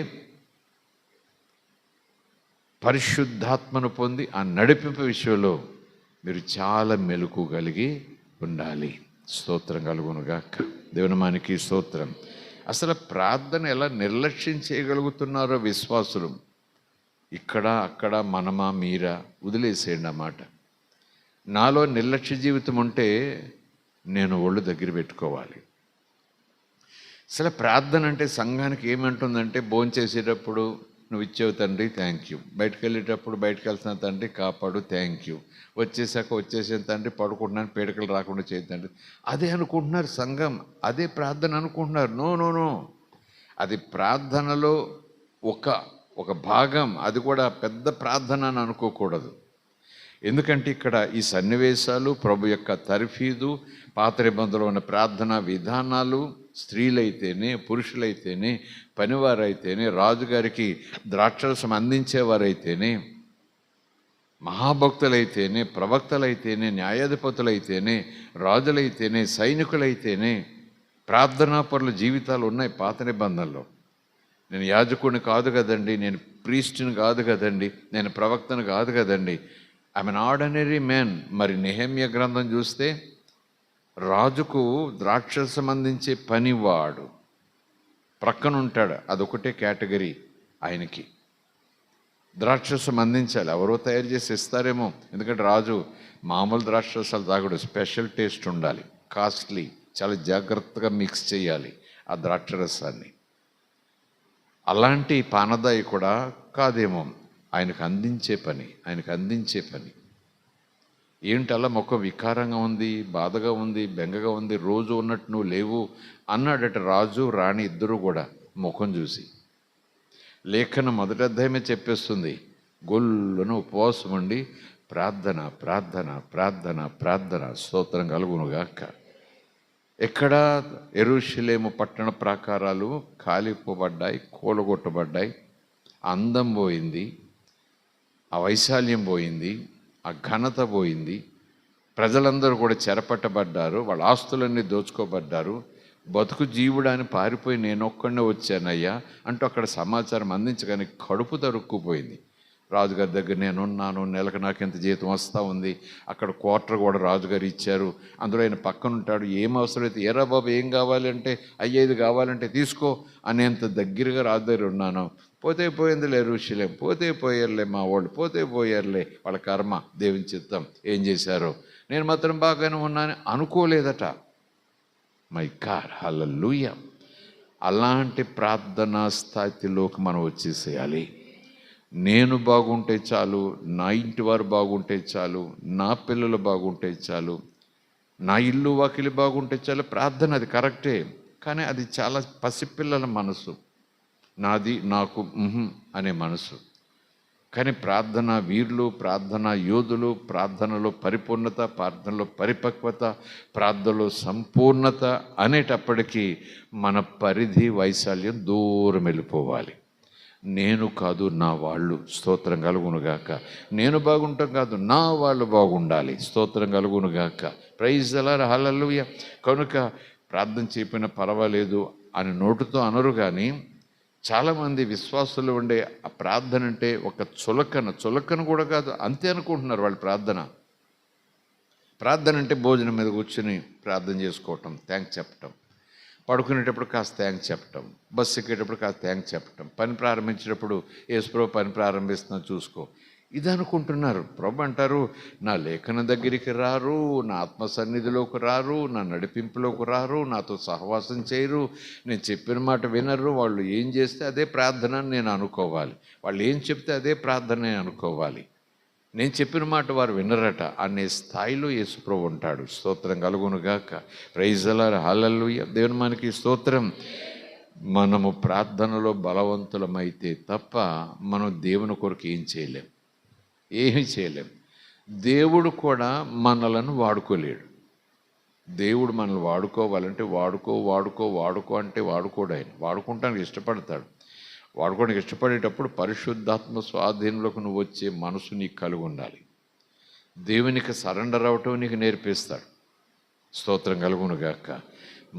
పరిశుద్ధాత్మను పొంది ఆ నడిపింపు విషయంలో మీరు చాలా మెలకు కలిగి ఉండాలి. స్తోత్రం కలుగునుగాక. దేవునామానికి స్తోత్రం. అసలు ప్రార్థన ఎలా నిర్లక్ష్యం చేయగలుగుతున్నారో విశ్వాసులు. ఇక్కడ అక్కడ మనమా మీరా వదిలేసేయండి అన్నమాట. నాలో నిర్లక్ష్య జీవితం ఉంటే నేను ఒళ్ళు దగ్గర పెట్టుకోవాలి. అసలు ప్రార్థన అంటే సంఘానికి ఏమంటుందంటే, భోంచేసేటప్పుడు నువ్వు ఇచ్చేవు తండ్రి థ్యాంక్ యూ, బయటకు వెళ్ళేటప్పుడు బయటకు వెళ్తున్న తండ్రి కాపాడు థ్యాంక్ యూ, వచ్చేసిన తండ్రి పడుకుంటున్నాను పీడకలు రాకుండా చేయ తండ్రి. అదే అనుకుంటున్నారు సంఘం, అదే ప్రార్థన అనుకుంటున్నారు. నో నో నో, అది ప్రార్థనలో ఒక భాగం, అది కూడా పెద్ద ప్రార్థన అని అనుకోకూడదు. ఎందుకంటే ఇక్కడ ఈ సన్నివేశాలు, ప్రభు యొక్క తర్ఫీదు, పాత నిబంధనలో ఉన్న ప్రార్థనా విధానాలు, స్త్రీలైతేనే పురుషులైతేనే పనివారైతేనే రాజుగారికి ద్రాక్షరసం అందించేవారైతేనే మహాభక్తులైతేనే ప్రవక్తలైతేనే న్యాయాధిపతులైతేనే రాజులైతేనే సైనికులైతేనే ప్రార్థనాపరుల జీవితాలు ఉన్నాయి పాత నిబంధనలో. నేను యాజకుడిని కాదు కదండి, నేను ప్రీస్టుని కాదు కదండి, నేను ప్రవక్తను కాదు కదండి, ఐఎమ్ అన్ ఆర్డినరీ మ్యాన్. మరి నెహెమ్యా గ్రంథం చూస్తే రాజుకు ద్రాక్షరసం అందించే పనివాడు ప్రక్కన ఉంటాడు, అదొకటే కేటగిరీ. ఆయనకి ద్రాక్షరసం అందించాలి, ఎవరో తయారు చేసి ఇస్తారేమో. ఎందుకంటే రాజు మామూలు ద్రాక్షరసాలు తాగడు, స్పెషల్ టేస్ట్ ఉండాలి, కాస్ట్లీ, చాలా జాగ్రత్తగా మిక్స్ చేయాలి ఆ ద్రాక్షరసాన్ని. అలాంటి పానదాయి కూడా కాదేమో, ఆయనకు అందించే పని. ఏంటి అలా ముఖం వికారంగా ఉంది, బాధగా ఉంది, బెంగగా ఉంది, రోజు ఉన్నట్టు నువ్వు లేవు అన్నాడట రాజు రాణి ఇద్దరు కూడా ముఖం చూసి. లేఖనం మొదటి అధ్యాయమే చెప్పేస్తుంది, గొల్లును ఉపవాసం ఉండి ప్రార్థన ప్రార్థన ప్రార్థన ప్రార్థన. స్తోత్రం కలుగునుగాక. ఎక్కడ యెరూషలేము పట్టణ ప్రాకారాలు కాలిపోబడ్డాయి, కూలగొట్టబడ్డాయి, అందం పోయింది, ఆ వైశాల్యం పోయింది, ఆ ఘనత పోయింది, ప్రజలందరూ కూడా చెరపట్టబడ్డారు, వాళ్ళ ఆస్తులన్నీ దోచుకోబడ్డారు. బతుకు జీవుడాని పారిపోయి నేను ఒక్కడే వచ్చానయ్యా అంటూ అక్కడ సమాచారం అందించగానే కడుపు తరుక్కుపోయింది. రాజుగారి దగ్గర నేనున్నాను, నెలకు నాకు ఎంత జీతం వస్తూ ఉంది, అక్కడ క్వార్టర్ కూడా రాజుగారు ఇచ్చారు, అందులో ఆయన పక్కన ఉంటాడు, ఏం అవసరం అయితే ఏరా బాబు ఏం కావాలి అంటే అయ్యేది కావాలంటే తీసుకో అనేంత దగ్గరగా రాజు దగ్గర ఉన్నాను. పోతే పోయిందిలే యెరూషలేం, పోతే పోయారులే మా వాళ్ళు, పోతే పోయారులే వాళ్ళ కర్మ, దేవుని చిత్తం, ఏం చేశారో, నేను మాత్రం బాగానే ఉన్నాను అనుకోలేదట. మై గాడ్, హల్లెలూయా. అలాంటి ప్రార్థనా స్థాయిలోకి మనం వచ్చేసేయాలి. నేను బాగుంటే చాలు, నా ఇంటి వారు బాగుంటే చాలు, నా పిల్లలు బాగుంటే చాలు, నా ఇల్లు వాకిలి బాగుంటే చాలు. ప్రార్థన అది కరెక్టే, కానీ అది చాలా పసిపిల్లల మనసు, నాది నాకు అనే మనసు. కానీ ప్రార్థన వీరులు, ప్రార్థన యోధులు, ప్రార్థనలో పరిపూర్ణత, ప్రార్థనలో పరిపక్వత, ప్రార్థనలో సంపూర్ణత అనేటప్పటికీ మన పరిధి వైశాల్యం దూరం వెళ్ళిపోవాలి. నేను కాదు నా వాళ్ళు, స్తోత్రం కలుగునుగాక. నేను బాగుంటాం కాదు, నా వాళ్ళు బాగుండాలి, స్తోత్రం కలుగునుగాక. ప్రైజ్ ది లార్డ్, హల్లెలూయా. కనుక ప్రార్థన చేయకపోయినా పర్వాలేదు అని నోటుతో అనరు, కానీ చాలామంది విశ్వాసులు ఉండే ఆ ప్రార్థన అంటే ఒక చులకన కూడా కాదు, అంతే అనుకుంటున్నారు వాళ్ళు. ప్రార్థన అంటే భోజనం మీద కూర్చొని ప్రార్థన చేసుకోవటం, థ్యాంక్స్ చెప్పటం, పడుకునేటప్పుడు కాస్త థ్యాంక్స్ చెప్పటం, బస్సు ఎక్కేటప్పుడు కాస్త థ్యాంక్స్ చెప్పటం, పని ప్రారంభించేటప్పుడు యేసు ప్రభు పని ప్రారంభిస్తున్నా చూసుకో, ఇది అనుకుంటున్నారు. ప్రభు అంటారు, నా లేఖన దగ్గరికి రారు, నా ఆత్మ సన్నిధిలోకి రారు, నా నడిపింపులోకి రారు, నాతో సహవాసం చేయరు, నేను చెప్పిన మాట వినరు. వాళ్ళు ఏం చేస్తే అదే ప్రార్థన అని నేను అనుకోవాలి, వాళ్ళు ఏం చెప్తే అదే ప్రార్థన నేను అనుకోవాలి, నేను చెప్పిన మాట వారు వినరట అనే స్థాయిలో యేసు ప్రభు ఉంటాడు. స్తోత్రం కలుగునుగాక. Praise the lord, hallelujah. దేవుని మనకి స్తోత్రం. మనము ప్రార్థనలో బలవంతులమైతే తప్ప మనం దేవుని కొరకు ఏమీ చేయలేం. దేవుడు కూడా మనలను వాడుకోలేడు. దేవుడు మనల్ని వాడుకోవాలంటే వాడుకో అంటే వాడుకోడు. ఆయన వాడుకుంటానికి ఇష్టపడతాడు. వాడుకోవడానికి ఇష్టపడేటప్పుడు పరిశుద్ధాత్మ స్వాధీనంలోకి నువ్వు వచ్చే మనసు నీకు కలిగి ఉండాలి. దేవునికి సరెండర్ అవటం నీకు నేర్పిస్తాడు. స్తోత్రం కలుగునుగాక.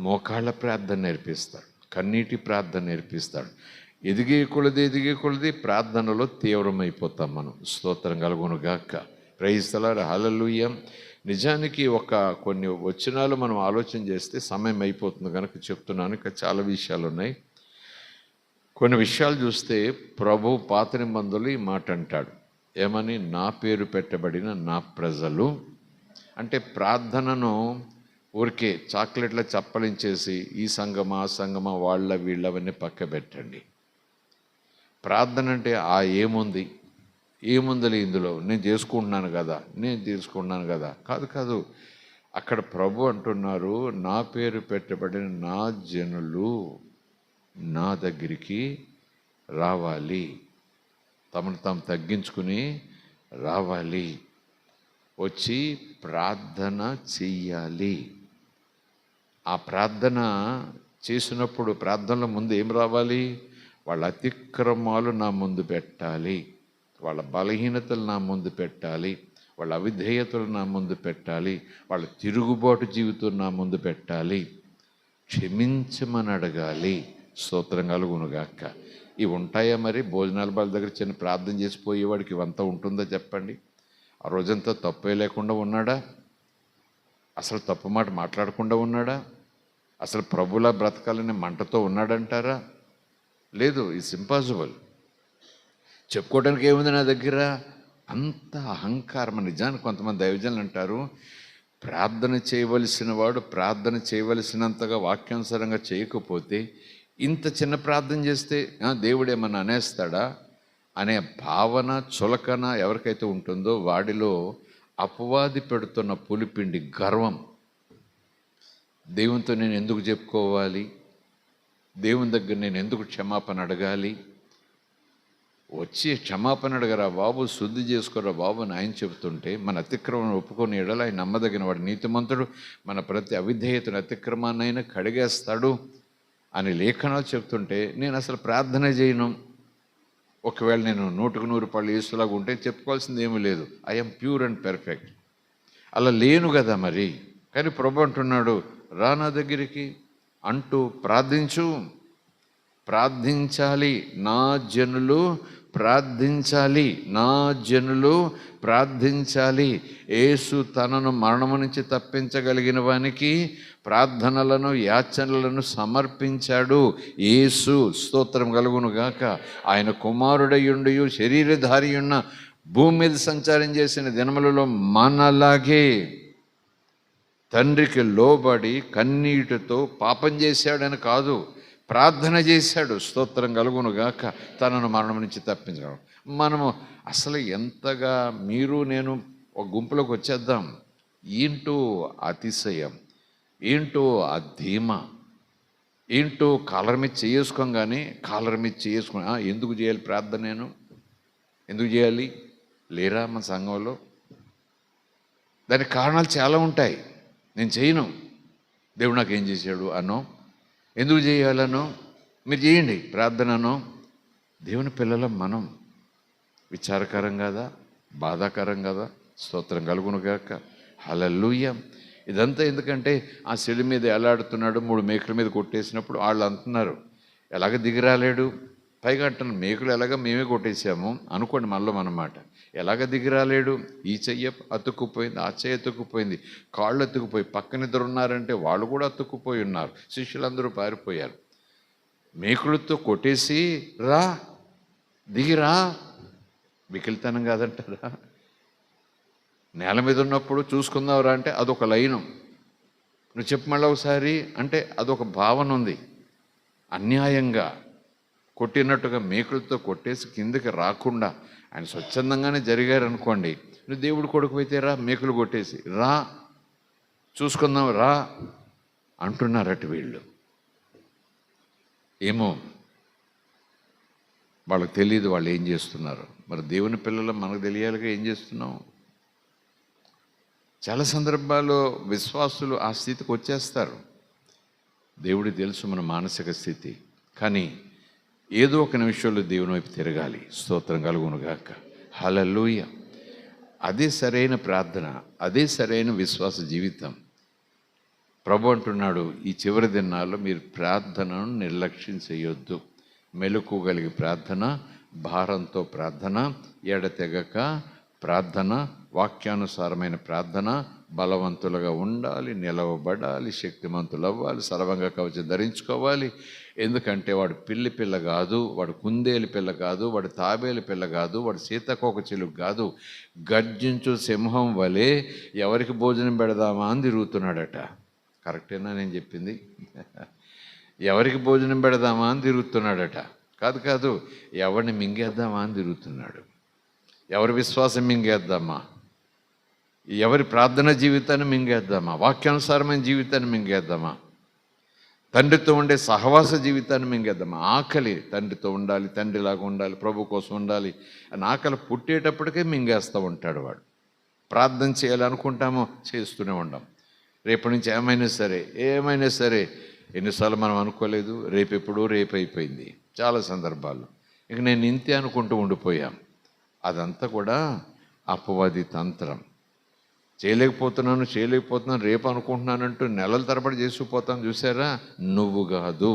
మోకాళ్ళ ప్రార్థన నేర్పిస్తాడు, కన్నీటి ప్రార్థన నేర్పిస్తాడు. ఎదిగే కొలది ప్రార్థనలో తీవ్రమైపోతాం మనం. స్తోత్రం కలుగును గాక. Praise the lord. హల్లెలూయా. నిజానికి కొన్ని వచనాలు మనం ఆలోచన చేస్తే సమయం అయిపోతుంది కనుక చెప్తున్నాను. ఇంకా చాలా విషయాలు ఉన్నాయి. కొన్ని విషయాలు చూస్తే ప్రభు పాత నిబంధనలో ఈ మాట అంటాడు. ఏమని? నా పేరు పెట్టబడిన నా ప్రజలు. అంటే ప్రార్థనను ఊరికే చాక్లెట్ల చప్పలించేసి ఈ సంగమా ఆ సంగమా వాళ్ళ వీళ్ళవన్నీ పక్క పెట్టండి. ప్రార్థన అంటే ఏముందిలే ఇందులో, నేను చేసుకుంటున్నాను కదా, కాదు. అక్కడ ప్రభు అంటున్నారు, నా పేరు పెట్టబడిన నా జనులు నా దగ్గరికి రావాలి, తమను తాము తగ్గించుకుని రావాలి, వచ్చి ప్రార్థన చెయ్యాలి. ఆ ప్రార్థన చేసినప్పుడు ప్రార్థనలో ముందు ఏం రావాలి? వాళ్ళ అతిక్రమాలు నా ముందు పెట్టాలి, వాళ్ళ బలహీనతలు నా ముందు పెట్టాలి, వాళ్ళ అవిధేయతలు నా ముందు పెట్టాలి, వాళ్ళ తిరుగుబాటు జీవితం నా ముందు పెట్టాలి, క్షమించమని అడగాలి. స్తోత్రం కలుగునుగాక. ఇవి ఉంటాయా మరి? భోజనాల బాల దగ్గర చిన్న ప్రార్థన చేసిపోయేవాడికి ఇవంతా ఉంటుందో చెప్పండి? ఆ రోజంతా తప్పే లేకుండా ఉన్నాడా? అసలు తప్పు మాట మాట్లాడకుండా ఉన్నాడా? అసలు ప్రభులా బ్రతకాలని మంటతో ఉన్నాడంటారా? లేదు. It's impossible. చెప్పుకోవడానికి ఏముంది నా దగ్గర? అంత అహంకారం. నిజానికి కొంతమంది దైవజనులు అంటారు, ప్రార్థన చేయవలసిన వాడు ప్రార్థన చేయవలసినంతగా వాక్యానుసారంగా చేయకపోతే ఇంత చిన్న ప్రార్థన చేస్తే దేవుడు ఏమన్నా అనేస్తాడా అనే భావన, చులకన ఎవరికైతే ఉంటుందో వాడిలో అపవాది పెడుతున్న పులిపిండి గర్వం. దేవునితో నేను ఎందుకు చెప్పుకోవాలి? దేవుని దగ్గర నేను ఎందుకు క్షమాపణ అడగాలి? వచ్చి క్షమాపణ అడగరా బాబు, శుద్ధి చేసుకోరా బాబు అని ఆయన చెబుతుంటే, మన అతిక్రమం ఒప్పుకొని ఎడల ఆయన నమ్మదగిన వాడు, నీతిమంతుడు, మన ప్రతి అవిధేయతను అతిక్రమాన్నైనా కడిగేస్తాడు అని లేఖనాలు చెప్తుంటే నేను అసలు ప్రార్థన చేయను. ఒకవేళ నేను 100% యేసులాగా ఉంటే చెప్పుకోవాల్సింది ఏమీ లేదు. I'm pure and perfect. అలా లేను కదా మరి. కానీ ప్రభు అంటున్నాడు, రా నా దగ్గరికి అంటూ ప్రార్థించాలి. నా జనులు ప్రార్థించాలి. యేసు తనను మరణము నుంచి తప్పించగలిగిన వానికి ప్రార్థనలను, యాచనలను సమర్పించాడు. యేసు స్తోత్రం కలుగును గాక. ఆయన కుమారుడయుండి శరీరధారి ఉన్న భూమి మీద సంచారం చేసిన దినములలో మనలాగే తండ్రికి లోబడి కన్నీటితో పాపం చేశాడని కాదు, ప్రార్థన చేశాడు. స్తోత్రం కలుగును గాక. తనను మరణం నుంచి తప్పించడం. మనము అసలు ఎంతగా మీరు నేను ఒక గుంపులోకి వచ్చేద్దాం. ఏంటో అతిశయం, ఏంటో ఆ ధీమా, ఏంటో కాలర్ మీద చేసుకొని ఎందుకు చేయాలి ప్రార్థన? నేను ఎందుకు చేయాలి? లేరా మన సంఘంలో? దానికి కారణాలు చాలా ఉంటాయి. నేను చేయను, దేవుడు నాకు ఏం చేశాడు అనో, ఎందుకు చేయాలనో, మీరు చేయండి ప్రార్థననో. దేవుని పిల్లలం మనం. విచారకరం కదా, బాధాకరం కదా. స్తోత్రం కలుగునుగాక. హల్లెలూయా. ఇదంతా ఎందుకంటే ఆ శిలి మీద ఎలాడుతున్నాడు, 3 మేకుల మీద కొట్టేసినప్పుడు వాళ్ళు అంటున్నారు, ఎలాగ దిగిరాలేడు? పైగా అంటున్నాను, మేకులు ఎలాగ మేమే కొట్టేసాము అనుకోండి మనలో అన్నమాట. ఎలాగ దిగిరాలేడు? ఈ చెయ్యి అతుక్కుపోయింది, ఆ చెయ్యి అతుక్కుపోయింది, కాళ్ళు అతుక్కుపోయి, పక్కనిద్దరు ఉన్నారంటే వాళ్ళు కూడా అతుక్కుపోయి ఉన్నారు. శిష్యులందరూ పారిపోయారు. మేకులతో కొట్టేసి దిగిరా, మిగిలితనం కాదంటారా? నేల మీద ఉన్నప్పుడు చూసుకుందాంరా అంటే అదొక లైను. నువ్వు చెప్పు మళ్ళీ ఒకసారి అంటే అదొక భావన ఉంది. అన్యాయంగా కొట్టినట్టుగా మేకులతో కొట్టేసి కిందకి రాకుండా ఆయన స్వచ్ఛందంగానే జరిగారు అనుకోండి. నువ్వు దేవుడు కొడుకు అయితే మేకులు కొట్టేసి చూసుకుందాం అంటున్నారట వీళ్ళు. ఏమో వాళ్ళకి తెలియదు వాళ్ళు ఏం చేస్తున్నారు. మరి దేవుని పిల్లలు మనకు తెలియాలిగా ఏం చేస్తున్నాం. చాలా సందర్భాల్లో విశ్వాసులు ఆ స్థితికి వచ్చేస్తారు. దేవుడికి తెలుసు మన మానసిక స్థితి. కానీ ఏదో ఒక నిమిషంలో దేవుని వైపు తిరగాలి. స్తోత్రం కలుగునుగాక. హల్లెలూయా. అదే సరైన ప్రార్థన, అదే సరైన విశ్వాస జీవితం. ప్రభు అంటున్నాడు, ఈ చివరి దినాల్లో మీరు ప్రార్థనను నిర్లక్ష్యం చేయొద్దు. మెలకువగలిగి ప్రార్థన, భారంతో ప్రార్థన, ఎడతెగక ప్రార్థన, వాక్యానుసారమైన ప్రార్థన, బలవంతులుగా ఉండాలి, నిలవబడాలి, శక్తిమంతులు అవ్వాలి, సర్వంగ కవచం ధరించుకోవాలి. ఎందుకంటే వాడు పిల్ల కాదు, వాడు కుందేలు పిల్ల కాదు, వాడు తాబేలు పిల్ల కాదు, వాడు సీతకోక చిలుక కాదు. గర్జించు సింహం వలె ఎవరికి భోజనం పెడదామా అని తిరుగుతున్నాడట. కరెక్టేనా నేను చెప్పింది? ఎవరికి భోజనం పెడదామా అని తిరుగుతున్నాడట. కాదు, ఎవరిని మింగేద్దామా అని తిరుగుతున్నాడు. ఎవరి విశ్వాసం మింగేద్దామా, ఎవరి ప్రార్థన జీవితాన్ని మింగేద్దామా, వాక్యానుసారమైన జీవితాన్ని మింగేద్దామా, తండ్రితో ఉండే సహవాస జీవితాన్ని మింగేద్దామా. ఆకలి తండ్రితో ఉండాలి, తండ్రిలాగా ఉండాలి, ప్రభు కోసం ఉండాలి అని ఆకలి పుట్టేటప్పటికే మింగేస్తూ ఉంటాడు వాడు. ప్రార్థన చేయాలనుకుంటామో చేస్తూనే ఉండం. రేపటి నుంచి ఏమైనా సరే ఎన్నిసార్లు మనం అనుకోలేదు, రేపు అయిపోయింది చాలా సందర్భాల్లో. ఇక నేను ఇంతే అనుకుంటూ ఉండిపోయాం. అదంతా కూడా అపవాది తంత్రం. చేయలేకపోతున్నాను రేపు అనుకుంటున్నానంటూ నెలల తరబడి చేసుకుపోతాను. చూసారా? నువ్వు కాదు,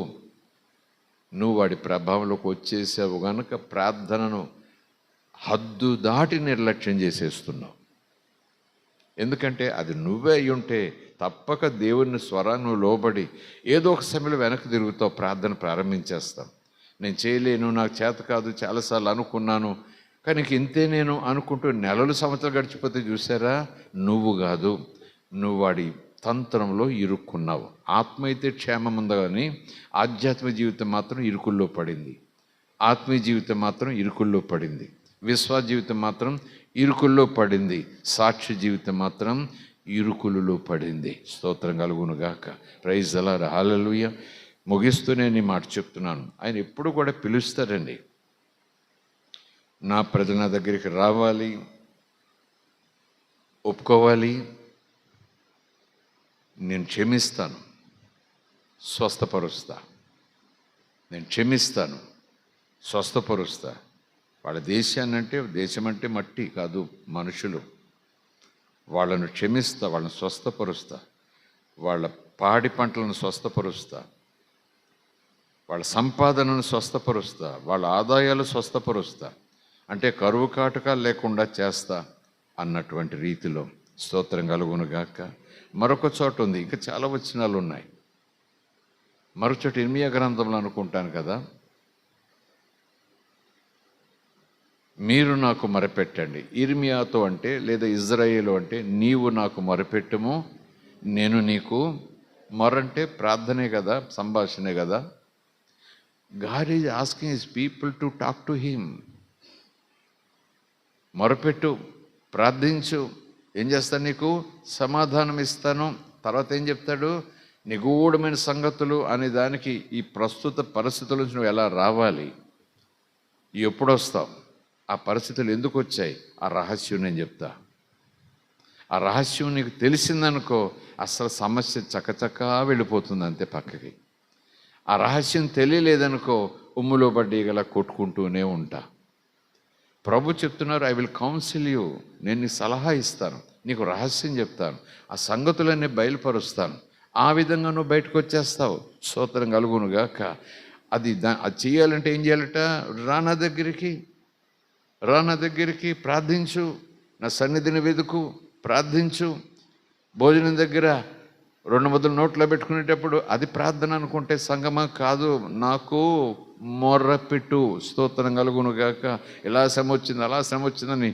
నువ్వు వాడి ప్రభావంలోకి వచ్చేసావు కనుక ప్రార్థనను హద్దు దాటి నిర్లక్ష్యం చేసేస్తున్నావు. ఎందుకంటే అది నువ్వే అయి ఉంటే తప్పక దేవుని స్వరాన్ని లోబడి ఏదో ఒక సమయంలో వెనక్కి తిరుగుతావు, ప్రార్థన ప్రారంభించేస్తావు. నేను చేయలేను, నాకు చేత కాదు, చాలాసార్లు అనుకున్నాను, కానీ ఇంతే నేను అనుకుంటూ నెలలు సంవత్సరాలు గడిచిపోతే చూసారా? నువ్వు కాదు, నువ్వు వాడి తంత్రంలో ఇరుక్కున్నావు. ఆత్మ అయితే క్షేమం ఉందా కానీ ఆధ్యాత్మిక జీవితం మాత్రం ఇరుకుల్లో పడింది. ఆత్మీయ జీవితం మాత్రం ఇరుకుల్లో పడింది. విశ్వాస జీవితం మాత్రం ఇరుకుల్లో పడింది. సాక్షి జీవితం మాత్రం ఇరుకులలో పడింది. స్తోత్రం కలుగునుగాక. Praise the lord. హల్లెలూయా. ముగిస్తూనే నీ మాట చెప్తున్నాను. ఆయన ఎప్పుడు కూడా పిలుస్తారండి. నా ప్రజలు నా దగ్గరికి రావాలి, ఒప్పుకోవాలి, నేను క్షమిస్తాను, స్వస్థపరుస్తా, నేను క్షమిస్తాను, స్వస్థపరుస్తా. వాళ్ళ దేశం అంటే మట్టి కాదు, మనుషులు. వాళ్ళను క్షమిస్తా, వాళ్ళని స్వస్థపరుస్తా, వాళ్ళ పాడి పంటలను స్వస్థపరుస్తా, వాళ్ళ సంపాదనను స్వస్థపరుస్తా, వాళ్ళ ఆదాయాలు స్వస్థపరుస్తా. అంటే కరువు కాటకాలు లేకుండా చేస్తా అన్నటువంటి రీతిలో. స్తోత్రం కలుగునుగాక. మరొక చోట ఉంది, ఇంకా చాలా వచనాలు ఉన్నాయి. మరొక చోట ఇర్మియా గ్రంథంలో అనుకుంటాను కదా, మీరు నాకు మొరపెట్టండి. ఇర్మియాతో అంటే లేదా ఇజ్రాయేలు అంటే నీవు నాకు మొరపెట్టుము, నేను నీకు. మొరంటే ప్రార్థనే కదా, సంభాషణే కదా. God is asking his people to talk to him. మొరపెట్టు, ప్రార్థించు, ఏం చేస్తాను? నీకు సమాధానం ఇస్తాను. తర్వాత ఏం చెప్తాడు? నిగూఢమైన సంగతులు అనే దానికి ఈ ప్రస్తుత పరిస్థితుల నుంచి నువ్వు ఎలా రావాలి, ఎప్పుడు వస్తావు, ఆ పరిస్థితులు ఎందుకు వచ్చాయి, ఆ రహస్యం నేను చెప్తా. ఆ రహస్యం నీకు తెలిసిందనుకో అసలు సమస్య చకచకా వెళ్ళిపోతుంది అంతే పక్కకి. ఆ రహస్యం తెలియలేదనుకో ఉమ్ములో పడ్డి గల కొట్టుకుంటూనే ఉంటా. ప్రభు చెప్తున్నారు, ఐ విల్ కౌన్సిల్ యూ. నేను నీకు సలహా ఇస్తాను, నీకు రహస్యం చెప్తాను, ఆ సంగతులన్నీ బయలుపరుస్తాను. ఆ విధంగా నువ్వు బయటకు వచ్చేస్తావు. స్తోత్రం కలుగునుగాక. అది చేయాలంటే ఏం చేయాలట? రానా దగ్గరికి ప్రార్థించు, నా సన్నిధిని వెతుకు, ప్రార్థించు. భోజనం దగ్గర 2 ముద్దలు నోట్లో పెట్టుకునేటప్పుడు అది ప్రార్థన అనుకుంటే సంగమా కాదు. నాకు మొర్రపెట్టు. స్తోత్రం కలుగునుగాక. ఇలా శ్రమ వచ్చింది, అలా శ్రమ వచ్చిందని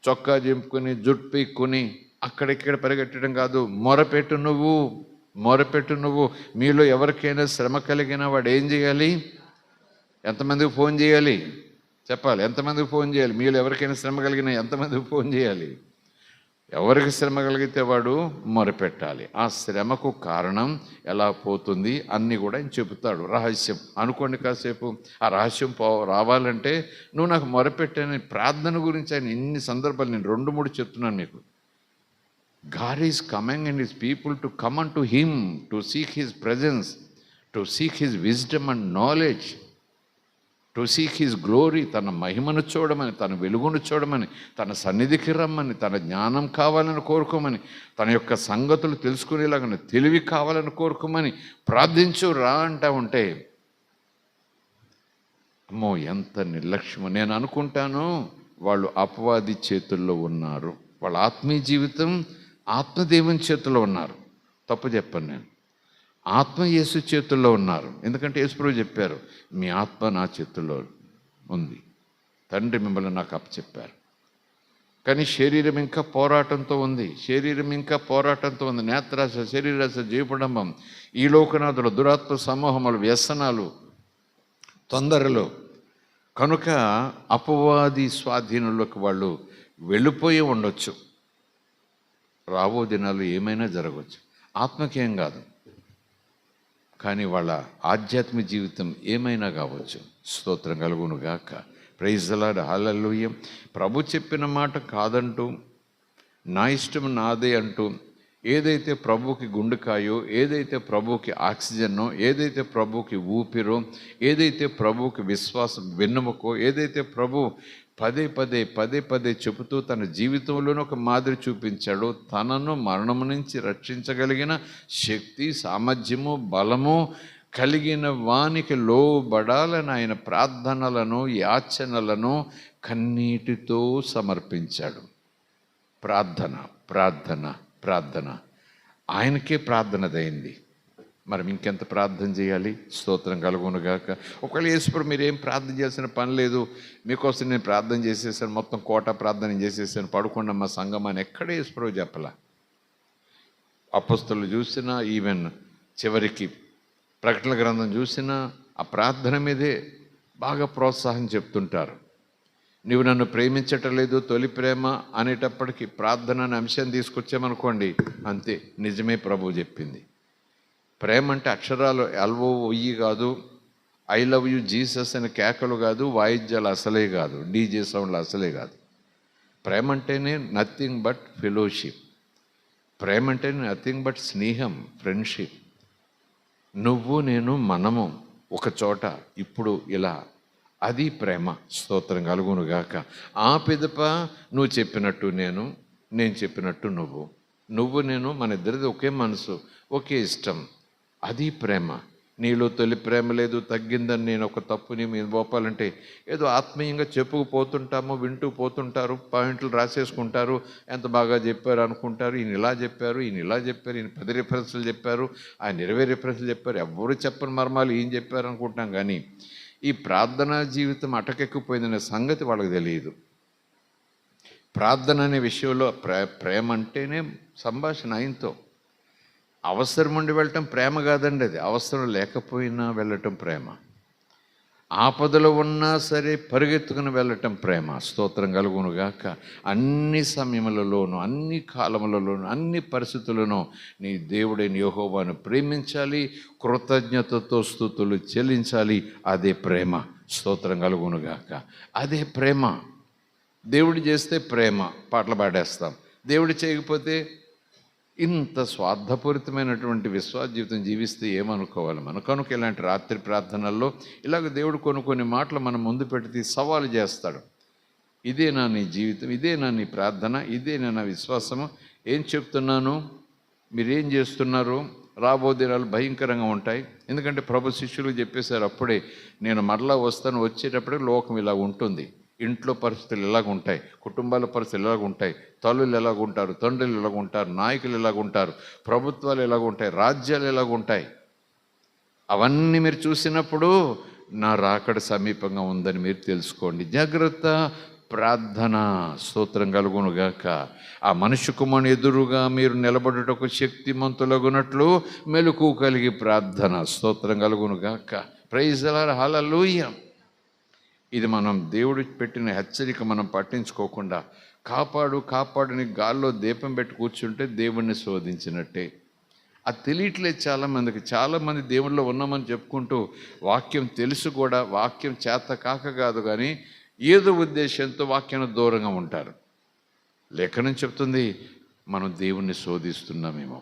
చొక్కా చింపుకొని జుట్టు పీక్కుని అక్కడిక్కడ పరిగెట్టడం కాదు. మొరపెట్టు నువ్వు. మీలో ఎవరికైనా శ్రమ కలిగినా వాడు ఏం చేయాలి? ఎంతమందికి ఫోన్ చేయాలి? చెప్పాలి. ఎంతమందికి ఫోన్ చేయాలి? మీలో ఎవరికైనా శ్రమ కలిగినా ఎంతమందికి ఫోన్ చేయాలి? ఎవరికి శ్రమ కలిగితే వాడు మొరపెట్టాలి. ఆ శ్రమకు కారణం ఎలా పోతుంది అన్నీ కూడా ఆయన చెబుతాడు. రహస్యం అనుకోండి కాసేపు. ఆ రహస్యం రావాలంటే నువ్వు నాకు మొరపెట్టని ప్రార్థన గురించి ఆయన ఇన్ని సందర్భాలు నేను 2-3 చెప్తున్నాను మీకు. God is coming and his people to come unto him, to seek his presence, to seek his wisdom and knowledge, to seek his glory. తన మహిమను చూడమని, తన వెలుగును చూడమని, తన సన్నిధికి రమ్మని, తన జ్ఞానం కావాలని కోరుకోమని, తన యొక్క సంగతులు తెలుసుకునేలాగా తెలివి కావాలని కోరుకోమని ప్రార్థించు రా అంటా ఉంటే అమ్మో ఎంత నిర్లక్ష్యమో. నేను అనుకుంటాను వాళ్ళు అపవాది చేతుల్లో ఉన్నారు, వాళ్ళ ఆత్మీయ జీవితం ఆత్మదేవుని చేతుల్లో ఉన్నారు. తప్పు చెప్పాను నేను. ఆత్మ యేసు చేతుల్లో ఉన్నారు. ఎందుకంటే యేసుప్రభు చెప్పారు, మీ ఆత్మ నా చేతుల్లో ఉంది, తండ్రి మిమ్మల్ని నాకు అప్పచెప్పారు. కానీ శరీరం ఇంకా పోరాటంతో ఉంది, నేత్రాశ, శరీరాశ, జీవడంబం, ఈ లోకనాథులు, దురాత్మ సమూహములు, వ్యసనాలు, తొందరలో. కనుక అపవాది స్వాధీనంలోకి వాళ్ళు వెళ్ళిపోయి ఉండొచ్చు. రాబో దినాలు ఏమైనా జరగవచ్చు. ఆత్మకేం కాదు, కానీ వాళ్ళ ఆధ్యాత్మిక జీవితం ఏమైనా కావచ్చు. స్తోత్రం కలుగును గాక. ప్రైజ్ ది లార్డ్, హల్లెలూయా. ప్రభు చెప్పిన మాట కాదంటూ, నా ఇష్టం నాదే అంటూ, ఏదైతే ప్రభువుకి గుండెకాయో, ఏదైతే ప్రభువుకి ఆక్సిజన్నో, ఏదైతే ప్రభువుకి ఊపిరో, ఏదైతే ప్రభువుకి విశ్వాసం వెన్నెముకో, ఏదైతే ప్రభు పదే పదే చెబుతూ తన జీవితంలోనే ఒక మాదిరి చూపించాడో, తనను మరణము నుంచి రక్షించగలిగిన శక్తి, సామర్థ్యము, బలము కలిగిన వానికి లోబడాలని ఆయన ప్రార్థనలను, యాచనలను కన్నీటితో సమర్పించాడు. ప్రార్థన ఆయనకే ప్రార్థనదైంది. మరి ఇంకెంత ప్రార్థన చేయాలి? స్తోత్రం కలుగునుగాక. ఒకవేళ యేసుప్రభు మీరేం ప్రార్థన చేసిన పని లేదు, మీకోసం నేను ప్రార్థన చేసేసాను, మొత్తం కోట ప్రార్థన చేసేసాను, పడుకుండా మా సంఘం అని ఎక్కడే యేసుప్రభు చెప్పలా. అపొస్తలులు చూసినా, ఈవెన్ చివరికి ప్రకటన గ్రంథం చూసినా ఆ ప్రార్థన మీదే బాగా ప్రోత్సాహం చెప్తుంటారు. నీవు నన్ను ప్రేమించటం లేదు, తొలి ప్రేమ అనేటప్పటికీ ప్రార్థన అనే అంశం తీసుకొచ్చామనుకోండి, అంతే, నిజమే ప్రభువు చెప్పింది. ప్రేమ అంటే అక్షరాలు LOVE కాదు, ఐ లవ్ యూ జీసస్ అనే కేకలు కాదు, వాయిద్యాలు అసలే కాదు, డీజే సౌండ్లు అసలే కాదు. ప్రేమ అంటేనే నథింగ్ బట్ ఫెలోషిప్. ప్రేమ అంటే నథింగ్ బట్ స్నేహం, ఫ్రెండ్షిప్. నువ్వు నేను మనము ఒక చోట ఇప్పుడు ఇలా, అది ప్రేమ. స్తోత్రం కలుగునుగాక. ఆ పిదప నువ్వు చెప్పినట్టు నేను చెప్పినట్టు నువ్వు నేను, మన ఇద్దరిది ఒకే మనసు, ఒకే ఇష్టం, అది ప్రేమ. నీలో తొలి ప్రేమ లేదు, తగ్గిందని నేను ఒక తప్పుని మీద పోపాలంటే ఏదో ఆత్మీయంగా చెప్పుకుపోతుంటాము, వింటూ పోతుంటారు, పాయింట్లు రాసేసుకుంటారు, ఎంత బాగా చెప్పారు అనుకుంటారు. ఈయన ఇలా చెప్పారు, ఈయన 10 రిఫరెన్స్లు చెప్పారు, ఆయన 20 రిఫరెన్స్లు చెప్పారు, ఎవరు చెప్పని మర్మాలు ఈయన చెప్పారు అనుకుంటాం. కానీ ఈ ప్రార్థనా జీవితం అటకెక్కిపోయిందనే సంగతి వాళ్ళకి తెలియదు. ప్రార్థన అనే విషయంలో ప్రేమ అంటేనే సంభాషణ ఆయనతో. అవసరం ఉండి వెళ్ళటం ప్రేమ కాదండి, అది అవసరం లేకపోయినా వెళ్ళటం ప్రేమ. ఆపదలో ఉన్నా సరే పరిగెత్తుకుని వెళ్ళటం ప్రేమ. స్తోత్రం కలుగునుగాక. అన్ని సమయములలోనూ, అన్ని కాలములలోనూ, అన్ని పరిస్థితులను నీ దేవుడైన యెహోవాను ప్రేమించాలి, కృతజ్ఞతతో స్తుతులు చెల్లించాలి. అదే ప్రేమ. స్తోత్రం కలుగునుగాక. అదే ప్రేమ. దేవుడు చేస్తే ప్రేమ, పాటలు పాడేస్తాం. దేవుడు చేయకపోతే ఇంత స్వార్థపూరితమైనటువంటి విశ్వాస జీవితం జీవిస్తే ఏమనుకోవాలి మనం? కనుక ఇలాంటి రాత్రి ప్రార్థనల్లో ఇలాగ దేవుడు కొన్ని మాటలు మనం ముందు పెట్టి సవాలు చేస్తాడు. ఇదేనా నీ జీవితం? ఇదేనా నీ ప్రార్థన? ఇదేనా నా విశ్వాసము? ఏం చెప్తున్నాను? మీరేం చేస్తున్నారు? రాబో దినాలు భయంకరంగా ఉంటాయి. ఎందుకంటే ప్రభు శిష్యులు చెప్పేశారు అప్పుడే, నేను మరలా వస్తాను, వచ్చేటప్పుడే లోకం ఇలా ఉంటుంది. ఇంట్లో పరిస్థితులు ఎలాగుంటాయి, కుటుంబాల పరిస్థితులు ఎలాగుంటాయి, తల్లులు ఎలాగుంటారు, తండ్రులు ఎలాగుంటారు, నాయకులు ఎలాగుంటారు, ప్రభుత్వాలు ఎలాగుంటాయి, రాజ్యాలు ఎలాగుంటాయి. అవన్నీ మీరు చూసినప్పుడు నా రాకడ సమీపంగా ఉందని మీరు తెలుసుకోండి. జాగ్రత్త. ప్రార్థన. స్తోత్రం కలుగునుగాక. ఆ మనుష్య కుమారుని ఎదురుగా మీరు నిలబడుటకు శక్తిమంతులగునట్లు మెలకువ కలిగి ప్రార్థన. స్తోత్రం కలుగునుగాక. ప్రైజ్ ది లార్డ్, హల్లెలూయా. ఇది మనం దేవుడు పెట్టిన హెచ్చరిక మనం పట్టించుకోకుండా కాపాడుని గాల్లో దీపం పెట్టి కూర్చుంటే దేవుణ్ణి శోధించినట్టే. అది తెలియట్లేదు చాలామంది దేవుళ్ళలో ఉన్నామని చెప్పుకుంటూ వాక్యం తెలుసు కూడా, వాక్యం చేత కాదు కానీ ఏదో ఉద్దేశంతో వాక్యానికి దూరంగా ఉంటారు. లేఖనం చెప్తుంది మనం దేవుణ్ణి శోధిస్తున్నామేమో.